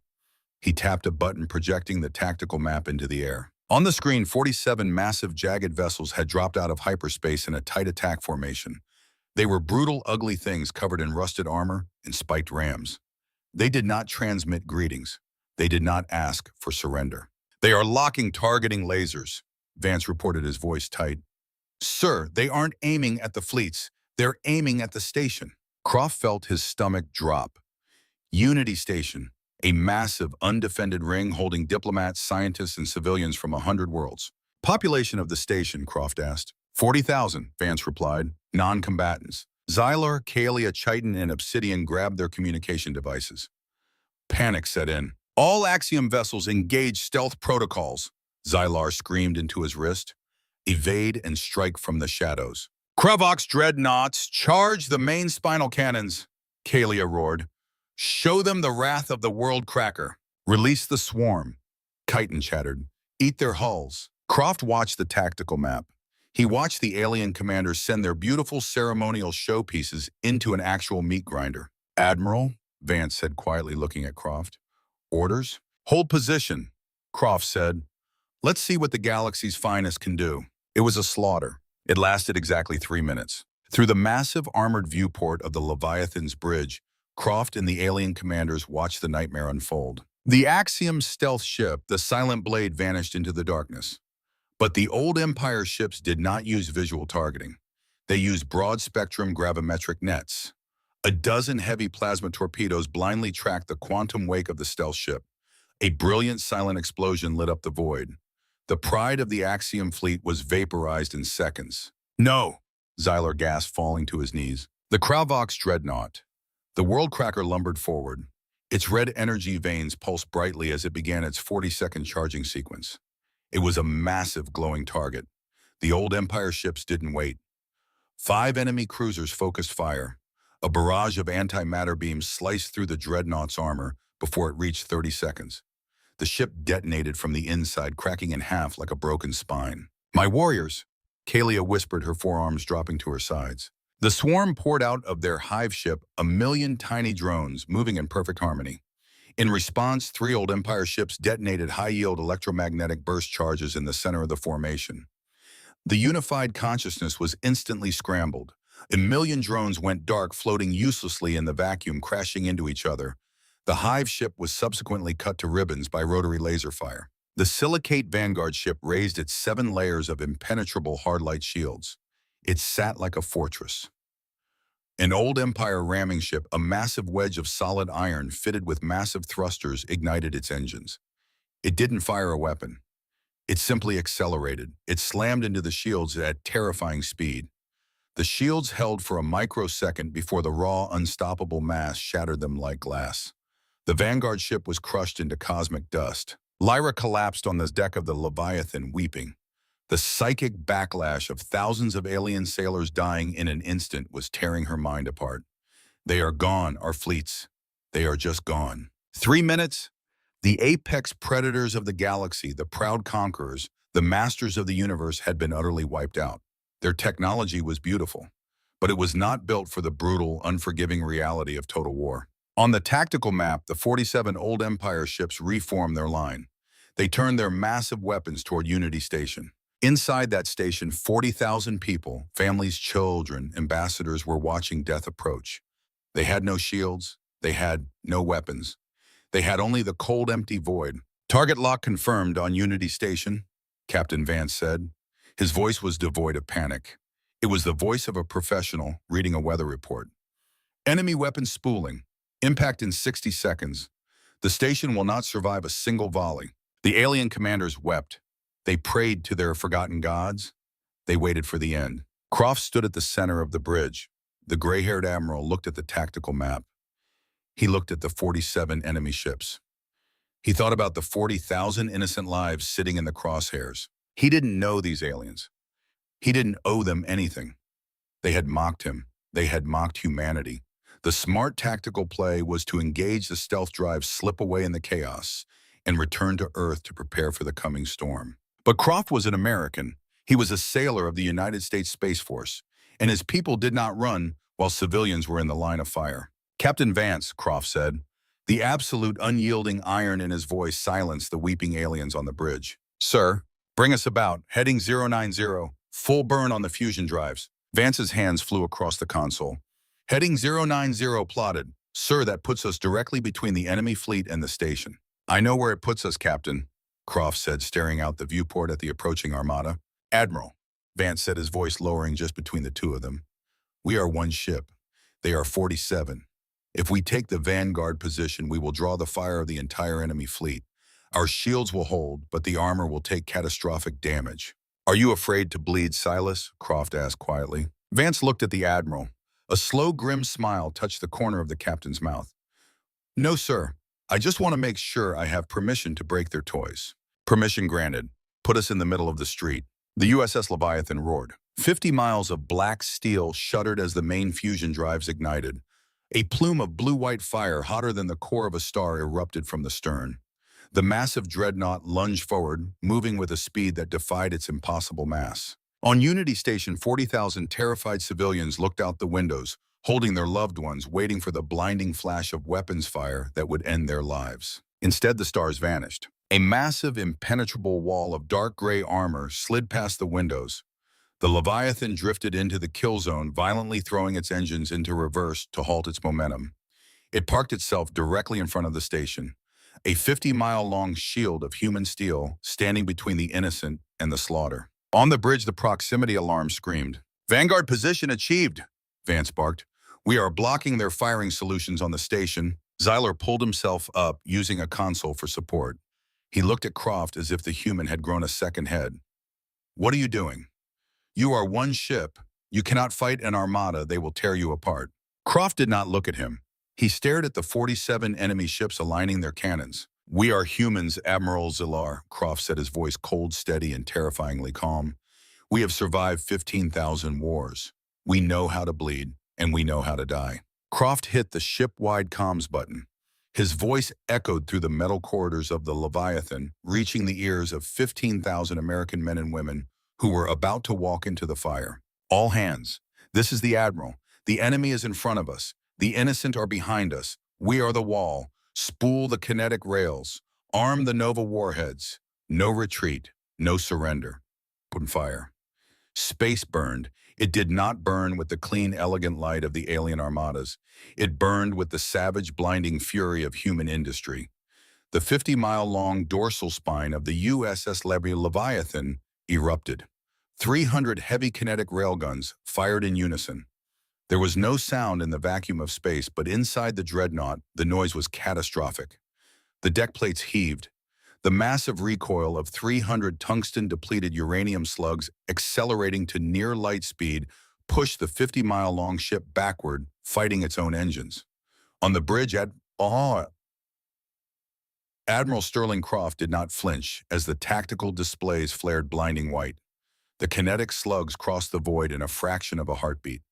He tapped a button projecting the tactical map into the air. On the screen, 47 massive jagged vessels had dropped out of hyperspace in a tight attack formation. They were brutal, ugly things covered in rusted armor and spiked rams. They did not transmit greetings. They did not ask for surrender. "They are locking targeting lasers," Vance reported, his voice tight. "Sir, they aren't aiming at the fleets. They're aiming at the station." Croft felt his stomach drop. Unity Station, a massive, undefended ring holding diplomats, scientists, and civilians from 100 worlds. "Population of the station?" Croft asked. 40,000, Vance replied. "Non-combatants." Xylar, Kalia, Chiton, and Obsidian grabbed their communication devices. Panic set in. "All Axiom vessels engage stealth protocols," Xylar screamed into his wrist. "Evade and strike from the shadows." "Kravox dreadnoughts, charge the main spinal cannons," Kalia roared. "Show them the wrath of the world cracker." "Release the swarm," Chiton chattered. "Eat their hulls." Croft watched the tactical map. He watched the alien commanders send their beautiful ceremonial showpieces into an actual meat grinder. "Admiral," Vance said quietly, looking at Croft. "Orders?" "Hold position," Croft said. "Let's see what the galaxy's finest can do." It was a slaughter. It lasted exactly 3 minutes. Through the massive armored viewport of the Leviathan's bridge, Croft and the alien commanders watched the nightmare unfold. The Axiom stealth ship, the Silent Blade, vanished into the darkness. But the old Empire ships did not use visual targeting. They used broad-spectrum gravimetric nets. A dozen heavy plasma torpedoes blindly tracked the quantum wake of the stealth ship. A brilliant silent explosion lit up the void. The pride of the Axiom fleet was vaporized in seconds. "No!" Xylar gasped, falling to his knees. The Kravox dreadnought. The world cracker lumbered forward. Its red energy veins pulsed brightly as it began its 40-second charging sequence. It was a massive glowing target. The old Empire ships didn't wait. 5 enemy cruisers focused fire. A barrage of antimatter beams sliced through the dreadnought's armor before it reached 30 seconds. The ship detonated from the inside, cracking in half like a broken spine. "My warriors!" Kalia whispered, her forearms dropping to her sides. The swarm poured out of their hive ship, a million tiny drones moving in perfect harmony. In response, 3 old Empire ships detonated high-yield electromagnetic burst charges in the center of the formation. The unified consciousness was instantly scrambled. A million drones went dark, floating uselessly in the vacuum, crashing into each other. The hive ship was subsequently cut to ribbons by rotary laser fire. The silicate Vanguard ship raised its 7 layers of impenetrable hard light shields. It sat like a fortress. An old Empire ramming ship, a massive wedge of solid iron fitted with massive thrusters, ignited its engines. It didn't fire a weapon. It simply accelerated. It slammed into the shields at terrifying speed. The shields held for a microsecond before the raw, unstoppable mass shattered them like glass. The Vanguard ship was crushed into cosmic dust. Lyra collapsed on the deck of the Leviathan, weeping. The psychic backlash of thousands of alien sailors dying in an instant was tearing her mind apart. They are gone, our fleets. They are just gone. 3 minutes? The apex predators of the galaxy, the proud conquerors, the masters of the universe had been utterly wiped out. Their technology was beautiful, but it was not built for the brutal, unforgiving reality of total war. On the tactical map, the 47 old Empire ships reformed their line. They turned their massive weapons toward Unity Station. Inside that station, 40,000 people, families, children, ambassadors were watching death approach. They had no shields. They had no weapons. They had only the cold, empty void. "Target lock confirmed on Unity Station," Captain Vance said. His voice was devoid of panic. It was the voice of a professional reading a weather report. "Enemy weapons spooling. Impact in 60 seconds. The station will not survive a single volley." The alien commanders wept. They prayed to their forgotten gods. They waited for the end. Croft stood at the center of the bridge. The gray-haired admiral looked at the tactical map. He looked at the 47 enemy ships. He thought about the 40,000 innocent lives sitting in the crosshairs. He didn't know these aliens. He didn't owe them anything. They had mocked him. They had mocked humanity. The smart tactical play was to engage the stealth drive, slip away in the chaos, and return to Earth to prepare for the coming storm. But Croft was an American. He was a sailor of the United States Space Force, and his people did not run while civilians were in the line of fire. "Captain Vance," Croft said. The absolute unyielding iron in his voice silenced the weeping aliens on the bridge. "Sir, bring us about. Heading 090. Full burn on the fusion drives." Vance's hands flew across the console. "Heading 090 plotted. Sir, that puts us directly between the enemy fleet and the station." "I know where it puts us, Captain," Croft said, staring out the viewport at the approaching armada. "Admiral," Vance said, his voice lowering just between the two of them. "We are one ship. They are 47. If we take the Vanguard position, we will draw the fire of the entire enemy fleet. Our shields will hold, but the armor will take catastrophic damage." "Are you afraid to bleed, Silas?" Croft asked quietly. Vance looked at the Admiral. A slow, grim smile touched the corner of the captain's mouth. "No, sir. I just want to make sure I have permission to break their toys." "Permission granted. Put us in the middle of the street." The USS Leviathan roared. 50 miles of black steel shuddered as the main fusion drives ignited. A plume of blue-white fire hotter than the core of a star erupted from the stern. The massive dreadnought lunged forward, moving with a speed that defied its impossible mass. On Unity Station, 40,000 terrified civilians looked out the windows, holding their loved ones, waiting for the blinding flash of weapons fire that would end their lives. Instead, the stars vanished. A massive, impenetrable wall of dark gray armor slid past the windows. The Leviathan drifted into the kill zone, violently throwing its engines into reverse to halt its momentum. It parked itself directly in front of the station, a 50-mile-long shield of human steel standing between the innocent and the slaughter. On the bridge, the proximity alarm screamed. "Vanguard position achieved," Vance barked. "We are blocking their firing solutions on the station." Zyler pulled himself up, using a console for support. He looked at Croft as if the human had grown a second head. "What are you doing? You are one ship. You cannot fight an armada. They will tear you apart." Croft did not look at him. He stared at the 47 enemy ships aligning their cannons. "We are humans, Admiral Zilar," Croft said, his voice cold, steady, and terrifyingly calm. "We have survived 15,000 wars. We know how to bleed, and we know how to die." Croft hit the ship-wide comms button. His voice echoed through the metal corridors of the Leviathan, reaching the ears of 15,000 American men and women who were about to walk into the fire. "All hands. This is the Admiral. The enemy is in front of us. The innocent are behind us. We are the wall. Spool the kinetic rails. Arm the Nova warheads. No retreat. No surrender." Open fire. Space burned. It did not burn with the clean, elegant light of the alien armadas. It burned with the savage, blinding fury of human industry. The 50-mile-long dorsal spine of the USS Leviathan erupted. 300 heavy kinetic railguns fired in unison. There was no sound in the vacuum of space, but inside the dreadnought, the noise was catastrophic. The deck plates heaved. The massive recoil of 300 tungsten-depleted uranium slugs accelerating to near light speed pushed the 50-mile-long ship backward, fighting its own engines. On the bridge Admiral Sterling Croft did not flinch as the tactical displays flared blinding white. The kinetic slugs crossed the void in a fraction of a heartbeat.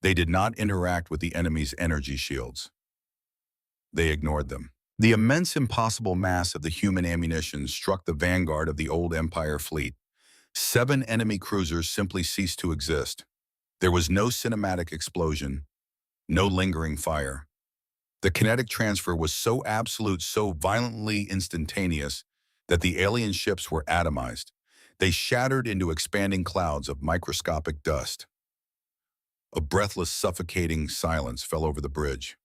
They did not interact with the enemy's energy shields. They ignored them. The immense impossible mass of the human ammunition struck the vanguard of the old Empire fleet. 7 enemy cruisers simply ceased to exist. There was no cinematic explosion, no lingering fire. The kinetic transfer was so absolute, so violently instantaneous, that the alien ships were atomized. They shattered into expanding clouds of microscopic dust. A breathless, suffocating silence fell over the bridge.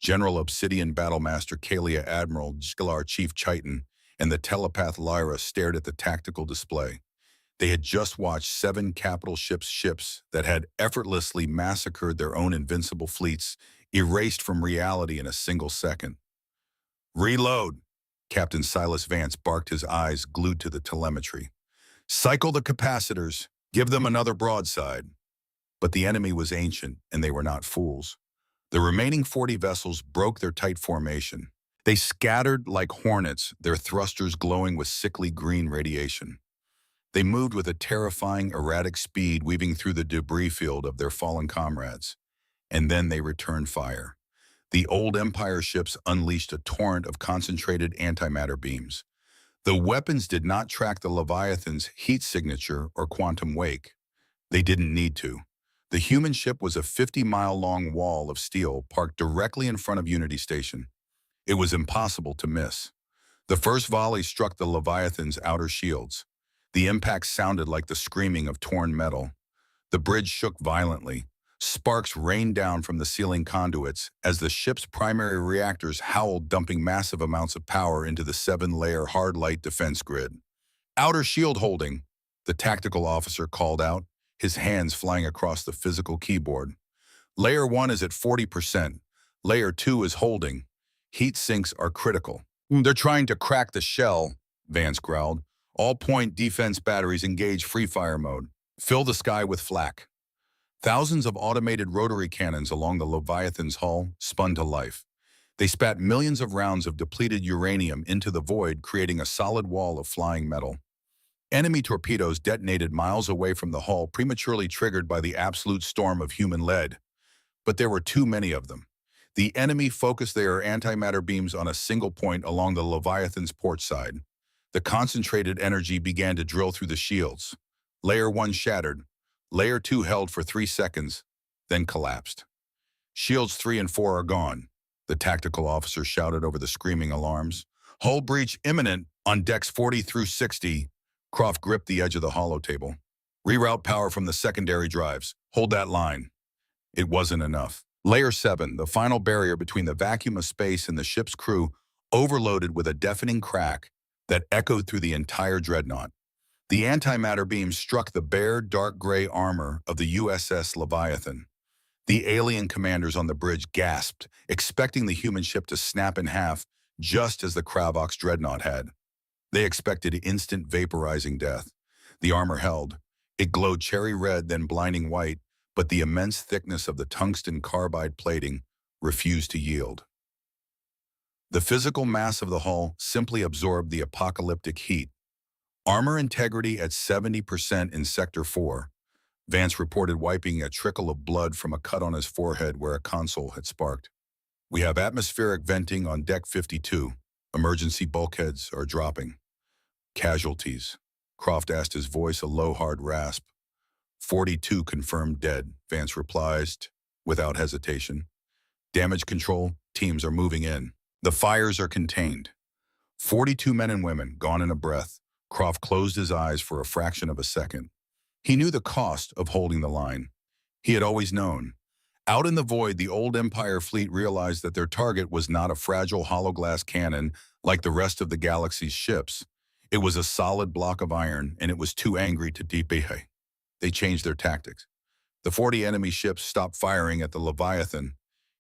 General Obsidian Battlemaster Kalia Admiral Jgalar Chief Chiton and the telepath Lyra stared at the tactical display. They had just watched 7 capital ships that had effortlessly massacred their own invincible fleets, erased from reality in a single second. "Reload!" Captain Silas Vance barked, his eyes glued to the telemetry. "Cycle the capacitors. Give them another broadside." But the enemy was ancient, and they were not fools. The remaining 40 vessels broke their tight formation. They scattered like hornets, their thrusters glowing with sickly green radiation. They moved with a terrifying, erratic speed, weaving through the debris field of their fallen comrades. And then they returned fire. The old Empire ships unleashed a torrent of concentrated antimatter beams. The weapons did not track the Leviathan's heat signature or quantum wake. They didn't need to. The human ship was a 50-mile-long wall of steel parked directly in front of Unity Station. It was impossible to miss. The first volley struck the Leviathan's outer shields. The impact sounded like the screaming of torn metal. The bridge shook violently. Sparks rained down from the ceiling conduits as the ship's primary reactors howled, dumping massive amounts of power into the 7-layer hard light defense grid. "Outer shield holding," the tactical officer called out, his hands flying across the physical keyboard. "Layer 1 is at 40%. Layer 2 is holding. Heat sinks are critical." "They're trying to crack the shell," Vance growled. "All point defense batteries engage free fire mode. Fill the sky with flak." Thousands of automated rotary cannons along the Leviathan's hull spun to life. They spat millions of rounds of depleted uranium into the void, creating a solid wall of flying metal. Enemy torpedoes detonated miles away from the hull, prematurely triggered by the absolute storm of human lead. But there were too many of them. The enemy focused their antimatter beams on a single point along the Leviathan's port side. The concentrated energy began to drill through the shields. Layer 1 shattered. Layer 2 held for 3 seconds, then collapsed. "Shields 3 and 4 are gone," the tactical officer shouted over the screaming alarms. "Hull breach imminent on decks 40 through 60. Croft gripped the edge of the holotable. "Reroute power from the secondary drives. Hold that line." It wasn't enough. Layer 7, the final barrier between the vacuum of space and the ship's crew, overloaded with a deafening crack that echoed through the entire dreadnought. The antimatter beam struck the bare, dark gray armor of the USS Leviathan. The alien commanders on the bridge gasped, expecting the human ship to snap in half, just as the Kravox dreadnought had. They expected instant vaporizing death. The armor held. It glowed cherry red, then blinding white, but the immense thickness of the tungsten carbide plating refused to yield. The physical mass of the hull simply absorbed the apocalyptic heat. Armor integrity at 70% in Sector 4. Vance reported wiping a trickle of blood from a cut on his forehead where a console had sparked. "We have atmospheric venting on Deck 52. Emergency bulkheads are dropping." "Casualties?" Croft asked, his voice a low, hard rasp. 42 confirmed dead, Vance replies without hesitation. "Damage control, teams are moving in. The fires are contained." 42 men and women, gone in a breath. Croft closed his eyes for a fraction of a second. He knew the cost of holding the line. He had always known. Out in the void, the old Empire fleet realized that their target was not a fragile hollow-glass cannon like the rest of the galaxy's ships. It was a solid block of iron, and it was too angry to defeat. They changed their tactics. The 40 enemy ships stopped firing at the Leviathan.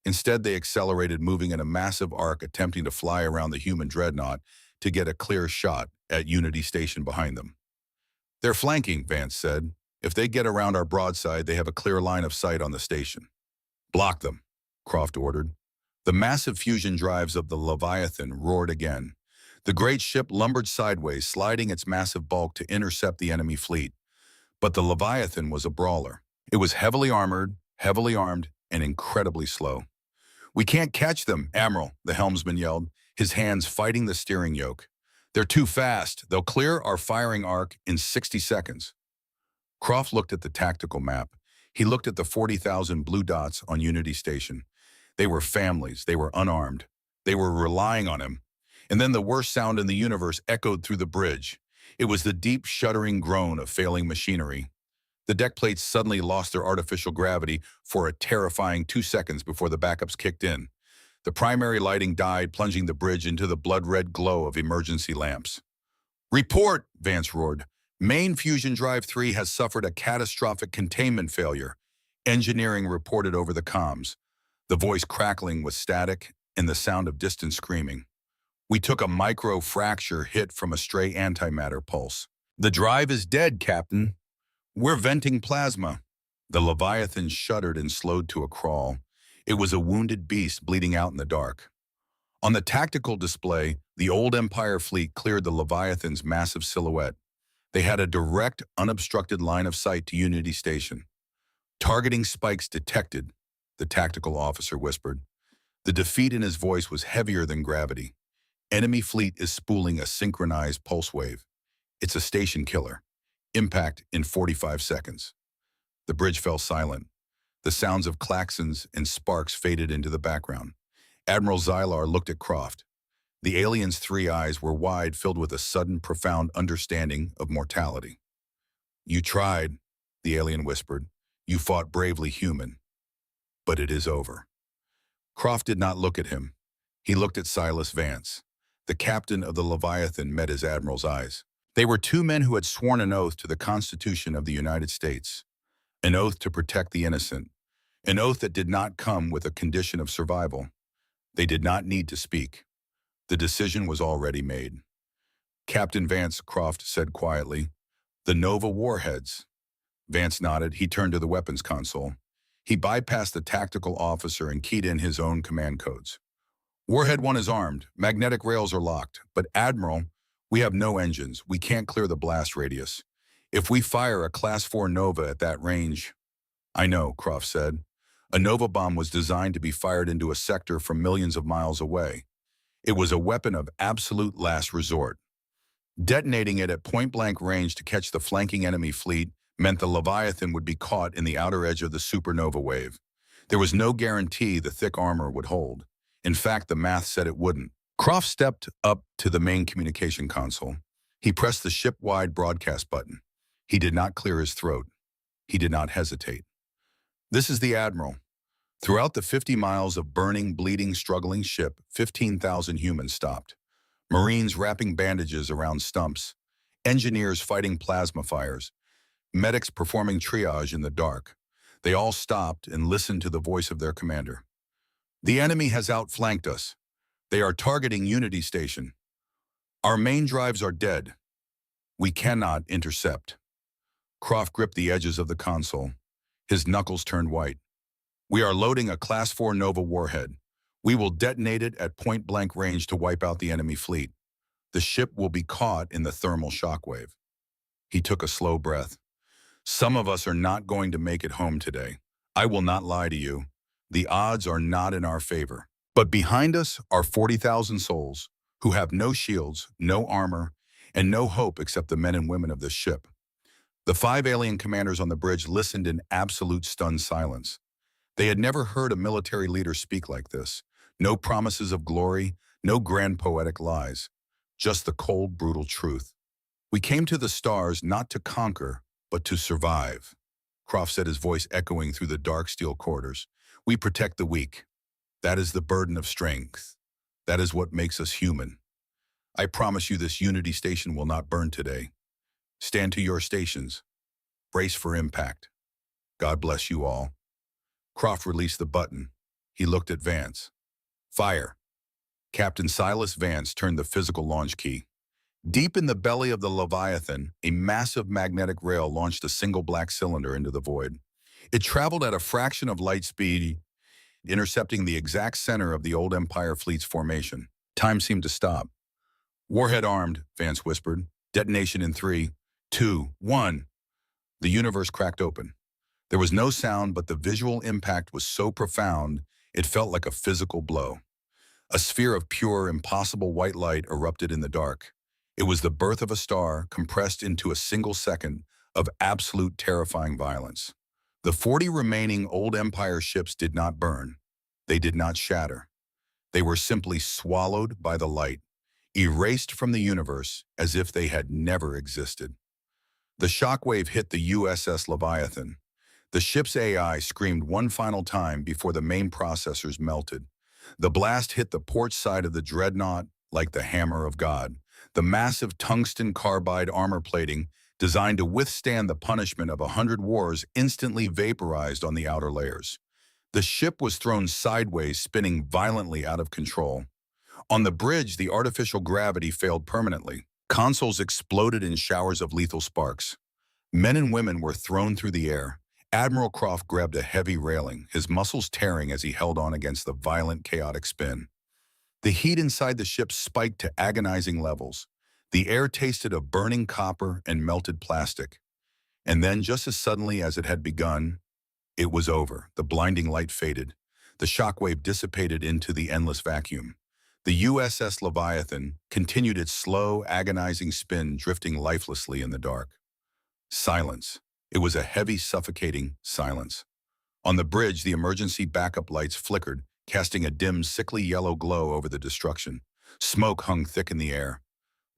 Instead, they accelerated, moving in a massive arc, attempting to fly around the human dreadnought to get a clear shot at Unity Station behind them. "They're flanking," Vance said. "If they get around our broadside, they have a clear line of sight on the station." "Block them," Croft ordered. The massive fusion drives of the Leviathan roared again. The great ship lumbered sideways, sliding its massive bulk to intercept the enemy fleet. But the Leviathan was a brawler. It was heavily armored, heavily armed, and incredibly slow. "We can't catch them, Admiral," the helmsman yelled, his hands fighting the steering yoke. "They're too fast. They'll clear our firing arc in 60 seconds. Croft looked at the tactical map. He looked at the 40,000 blue dots on Unity Station. They were families. They were unarmed. They were relying on him. And then the worst sound in the universe echoed through the bridge. It was the deep, shuddering groan of failing machinery. The deck plates suddenly lost their artificial gravity for a terrifying 2 seconds before the backups kicked in. The primary lighting died, plunging the bridge into the blood-red glow of emergency lamps. "Report!" Vance roared. "Main fusion drive 3 has suffered a catastrophic containment failure." Engineering reported over the comms, the voice crackling with static and the sound of distant screaming. "We took a micro-fracture hit from a stray antimatter pulse. The drive is dead, Captain. We're venting plasma." The Leviathan shuddered and slowed to a crawl. It was a wounded beast bleeding out in the dark. On the tactical display, the old Empire fleet cleared the Leviathan's massive silhouette. They had a direct, unobstructed line of sight to Unity Station. "Targeting spikes detected," the tactical officer whispered. The defeat in his voice was heavier than gravity. "Enemy fleet is spooling a synchronized pulse wave. It's a station killer. Impact in 45 seconds. The bridge fell silent. The sounds of klaxons and sparks faded into the background. Admiral Xylar looked at Croft. The alien's 3 eyes were wide, filled with a sudden, profound understanding of mortality. "You tried," the alien whispered. "You fought bravely, human. But it is over." Croft did not look at him. He looked at Silas Vance. The captain of the Leviathan met his admiral's eyes. They were 2 men who had sworn an oath to the Constitution of the United States, an oath to protect the innocent, an oath that did not come with a condition of survival. They did not need to speak. The decision was already made. "Captain Vance," Croft said quietly, "the Nova warheads." Vance nodded. He turned to the weapons console. He bypassed the tactical officer and keyed in his own command codes. "Warhead 1 is armed. Magnetic rails are locked. But Admiral, we have no engines. We can't clear the blast radius. If we fire a Class 4 Nova at that range—" "I know," Croft said. "A Nova bomb was designed to be fired into a sector from millions of miles away. It was a weapon of absolute last resort. Detonating it at point-blank range to catch the flanking enemy fleet meant the Leviathan would be caught in the outer edge of the supernova wave. There was no guarantee the thick armor would hold. In fact, the math said it wouldn't." Croft stepped up to the main communication console. He pressed the ship-wide broadcast button. He did not clear his throat. He did not hesitate. "This is the Admiral. Throughout the 50 miles of burning, bleeding, struggling ship, 15,000 humans stopped. Marines wrapping bandages around stumps, engineers fighting plasma fires, medics performing triage in the dark. They all stopped and listened to the voice of their commander. The enemy has outflanked us. They are targeting Unity Station. Our main drives are dead. We cannot intercept." Croft gripped the edges of the console. His knuckles turned white. "We are loading a Class 4 Nova warhead. We will detonate it at point-blank range to wipe out the enemy fleet. The ship will be caught in the thermal shockwave." He took a slow breath. "Some of us are not going to make it home today. I will not lie to you. The odds are not in our favor. But behind us are 40,000 souls who have no shields, no armor, and no hope except the men and women of this ship." The 5 alien commanders on the bridge listened in absolute stunned silence. They had never heard a military leader speak like this. No promises of glory, no grand poetic lies. Just the cold, brutal truth. "We came to the stars not to conquer, but to survive," Croft said, his voice echoing through the dark steel corridors. "We protect the weak. That is the burden of strength. That is what makes us human. I promise you this Unity Station will not burn today. Stand to your stations. Brace for impact. God bless you all. Croft released the button. He looked at Vance. Fire. Captain Silas Vance turned the physical launch key. Deep in the belly of the Leviathan, a massive magnetic rail launched a single black cylinder into the void. It traveled at a fraction of light speed, intercepting the exact center of the old Empire fleet's formation. Time seemed to stop. Warhead armed, Vance whispered. Detonation in 3, 2, 1. The universe cracked open. There was no sound, but the visual impact was so profound, it felt like a physical blow. A sphere of pure, impossible white light erupted in the dark. It was the birth of a star compressed into a single second of absolute terrifying violence. The 40 remaining old Empire ships did not burn. They did not shatter. They were simply swallowed by the light, erased from the universe as if they had never existed. The shockwave hit the USS Leviathan. The ship's AI screamed one final time before the main processors melted. The blast hit the port side of the dreadnought like the hammer of God. The massive tungsten carbide armor plating, designed to withstand the punishment of 100 wars, instantly vaporized on the outer layers. The ship was thrown sideways, spinning violently out of control. On the bridge, the artificial gravity failed permanently. Consoles exploded in showers of lethal sparks. Men and women were thrown through the air. Admiral Croft grabbed a heavy railing, his muscles tearing as he held on against the violent, chaotic spin. The heat inside the ship spiked to agonizing levels. The air tasted of burning copper and melted plastic. And then, just as suddenly as it had begun, it was over. The blinding light faded. The shockwave dissipated into the endless vacuum. The USS Leviathan continued its slow, agonizing spin, drifting lifelessly in the dark. Silence. It was a heavy, suffocating silence. On the bridge, the emergency backup lights flickered, casting a dim, sickly yellow glow over the destruction. Smoke hung thick in the air.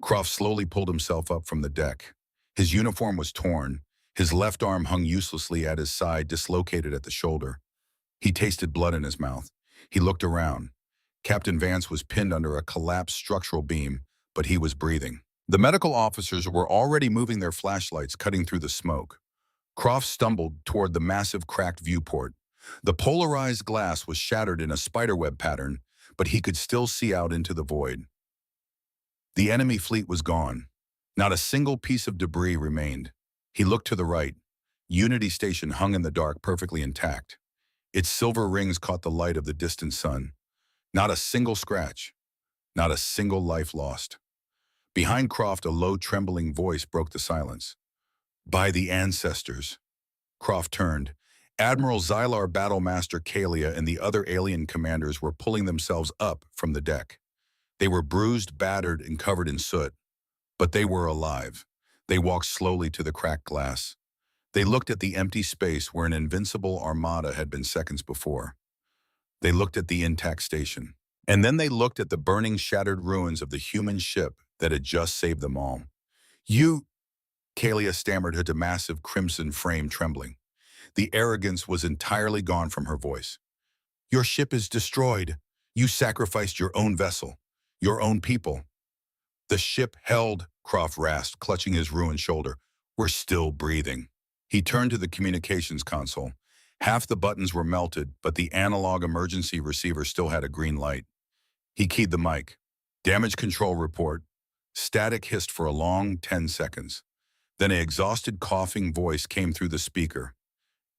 Croft slowly pulled himself up from the deck. His uniform was torn. His left arm hung uselessly at his side, dislocated at the shoulder. He tasted blood in his mouth. He looked around. Captain Vance was pinned under a collapsed structural beam, but he was breathing. The medical officers were already moving their flashlights, cutting through the smoke. Croft stumbled toward the massive cracked viewport. The polarized glass was shattered in a spiderweb pattern, but he could still see out into the void. The enemy fleet was gone. Not a single piece of debris remained. He looked to the right. Unity Station hung in the dark, perfectly intact. Its silver rings caught the light of the distant sun. Not a single scratch. Not a single life lost. Behind Croft, a low, trembling voice broke the silence. By the ancestors. Croft turned. Admiral Xylar Battlemaster Kalia and the other alien commanders were pulling themselves up from the deck. They were bruised, battered, and covered in soot. But they were alive. They walked slowly to the cracked glass. They looked at the empty space where an invincible armada had been seconds before. They looked at the intact station. And then they looked at the burning, shattered ruins of the human ship that had just saved them all. You, Kalia stammered, her massive crimson frame trembling. The arrogance was entirely gone from her voice. Your ship is destroyed. You sacrificed your own vessel, your own people. The ship held, Croft rasped, clutching his ruined shoulder. We're still breathing. He turned to the communications console. Half the buttons were melted, but the analog emergency receiver still had a green light. He keyed the mic. Damage control report. Static hissed for a long 10 seconds. Then an exhausted, coughing voice came through the speaker.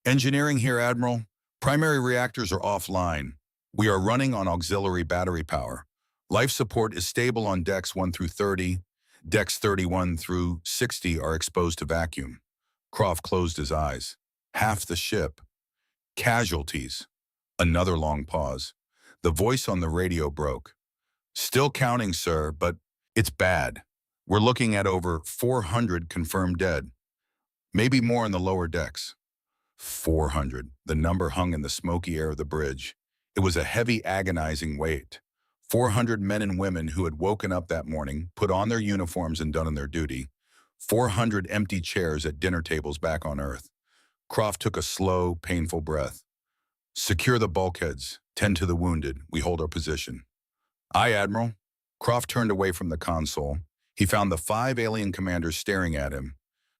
Engineering here, Admiral. Primary reactors are offline. We are running on auxiliary battery power. Life support is stable on decks 1 through 30. Decks 31 through 60 are exposed to vacuum. Croft closed his eyes. Half the ship. Casualties. Another long pause. The voice on the radio broke. Still counting, sir, but it's bad. We're looking at over 400 confirmed dead. Maybe more in the lower decks. 400. The number hung in the smoky air of the bridge. It was a heavy, agonizing weight. 400 men and women who had woken up that morning, put on their uniforms and done their duty. 400 empty chairs at dinner tables back on Earth. Croft took a slow, painful breath. Secure the bulkheads. Tend to the wounded. We hold our position. Aye, Admiral. Croft turned away from the console. He found the 5 alien commanders staring at him.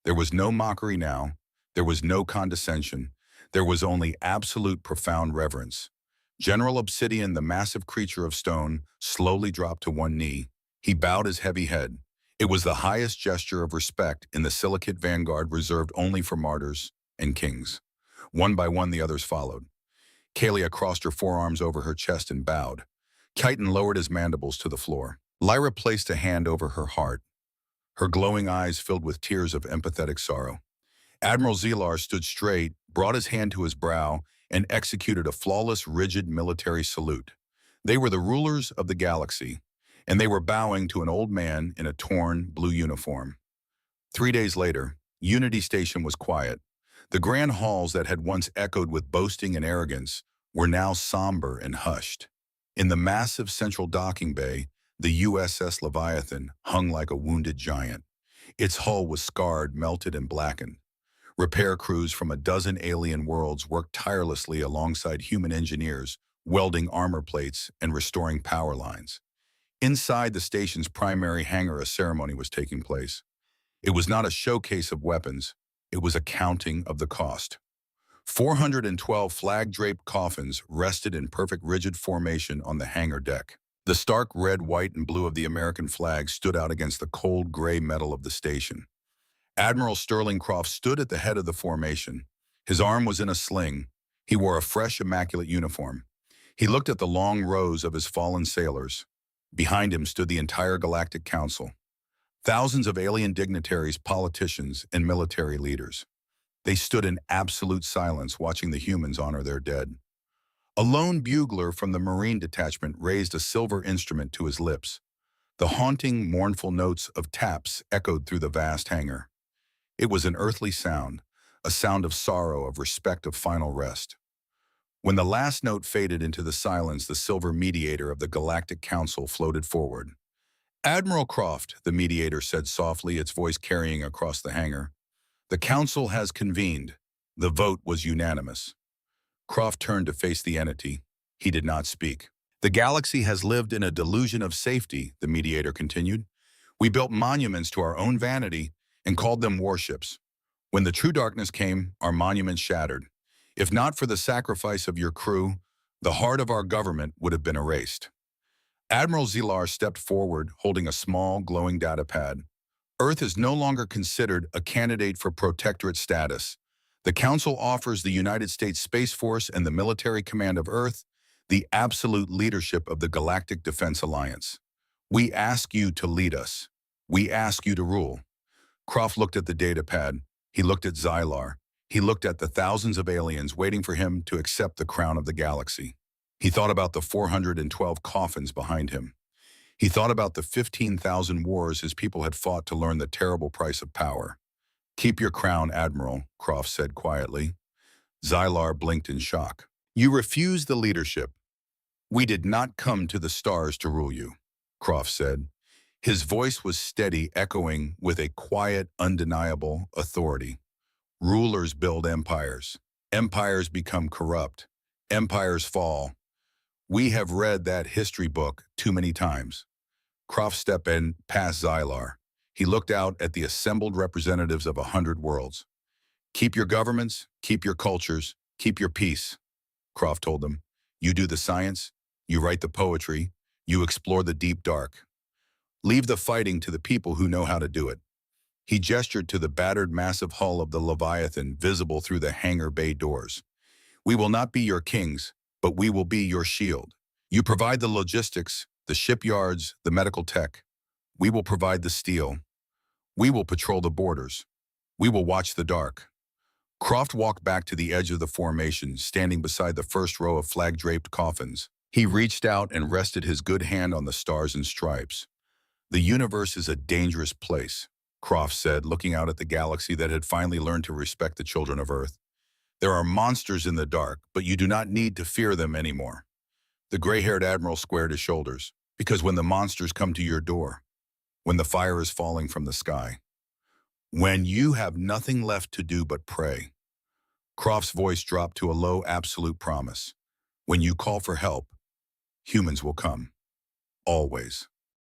There was no mockery now. There was no condescension. There was only absolute profound reverence. General Obsidian, the massive creature of stone, slowly dropped to one knee. He bowed his heavy head. It was the highest gesture of respect in the silicate vanguard reserved only for martyrs and kings. One by one, the others followed. Kalia crossed her forearms over her chest and bowed. Chiton lowered his mandibles to the floor. Lyra placed a hand over her heart. Her glowing eyes filled with tears of empathetic sorrow. Admiral Zelar stood straight, brought his hand to his brow, and executed a flawless, rigid military salute. They were the rulers of the galaxy, and they were bowing to an old man in a torn blue uniform. 3 days later, Unity Station was quiet. The grand halls that had once echoed with boasting and arrogance were now somber and hushed. In the massive central docking bay, the USS Leviathan hung like a wounded giant. Its hull was scarred, melted, and blackened. Repair crews from a dozen alien worlds worked tirelessly alongside human engineers, welding armor plates and restoring power lines. Inside the station's primary hangar, a ceremony was taking place. It was not a showcase of weapons. It was a counting of the cost. 412 flag-draped coffins rested in perfect rigid formation on the hangar deck. The stark red, white, and blue of the American flag stood out against the cold gray metal of the station. Admiral Sterling Croft stood at the head of the formation. His arm was in a sling. He wore a fresh, immaculate uniform. He looked at the long rows of his fallen sailors. Behind him stood the entire Galactic Council. Thousands of alien dignitaries, politicians, and military leaders. They stood in absolute silence, watching the humans honor their dead. A lone bugler from the Marine detachment raised a silver instrument to his lips. The haunting, mournful notes of taps echoed through the vast hangar. It was an earthly sound, a sound of sorrow, of respect, of final rest. When the last note faded into the silence, the silver mediator of the Galactic Council floated forward. "Admiral Croft," the mediator said softly, its voice carrying across the hangar. "The Council has convened." The vote was unanimous. Croft turned to face the entity. He did not speak. "The galaxy has lived in a delusion of safety," the mediator continued. "We built monuments to our own vanity and called them warships. When the true darkness came, our monuments shattered. If not for the sacrifice of your crew, the heart of our government would have been erased." Admiral Zelar stepped forward, holding a small, glowing data pad. "Earth is no longer considered a candidate for protectorate status. The Council offers the United States Space Force and the military command of Earth the absolute leadership of the Galactic Defense Alliance. We ask you to lead us. We ask you to rule." Croft looked at the data pad. He looked at Zylar. He looked at the thousands of aliens waiting for him to accept the crown of the galaxy. He thought about the 412 coffins behind him. He thought about the 15,000 wars his people had fought to learn the terrible price of power. "Keep your crown, Admiral," Croft said quietly. Zylar blinked in shock. "You refuse the leadership." "We did not come to the stars to rule you," Croft said. His voice was steady, echoing with a quiet, undeniable authority. "Rulers build empires. Empires become corrupt. Empires fall. We have read that history book too many times." Croft stepped in past Zylar. He looked out at the assembled representatives of 100 worlds. "Keep your governments, keep your cultures, keep your peace," Croft told them. "You do the science, you write the poetry, you explore the deep dark. Leave the fighting to the people who know how to do it." He gestured to the battered, massive hull of the Leviathan visible through the hangar bay doors. "We will not be your kings, but we will be your shield. You provide the logistics, the shipyards, the medical tech. We will provide the steel. We will patrol the borders. We will watch the dark." Croft walked back to the edge of the formation, standing beside the first row of flag-draped coffins. He reached out and rested his good hand on the stars and stripes. "The universe is a dangerous place," Croft said, looking out at the galaxy that had finally learned to respect the children of Earth. "There are monsters in the dark, but you do not need to fear them anymore." The gray-haired admiral squared his shoulders. "Because when the monsters come to your door, when the fire is falling from the sky, when you have nothing left to do but pray," Croft's voice dropped to a low, absolute promise. "When you call for help, humans will come. Always."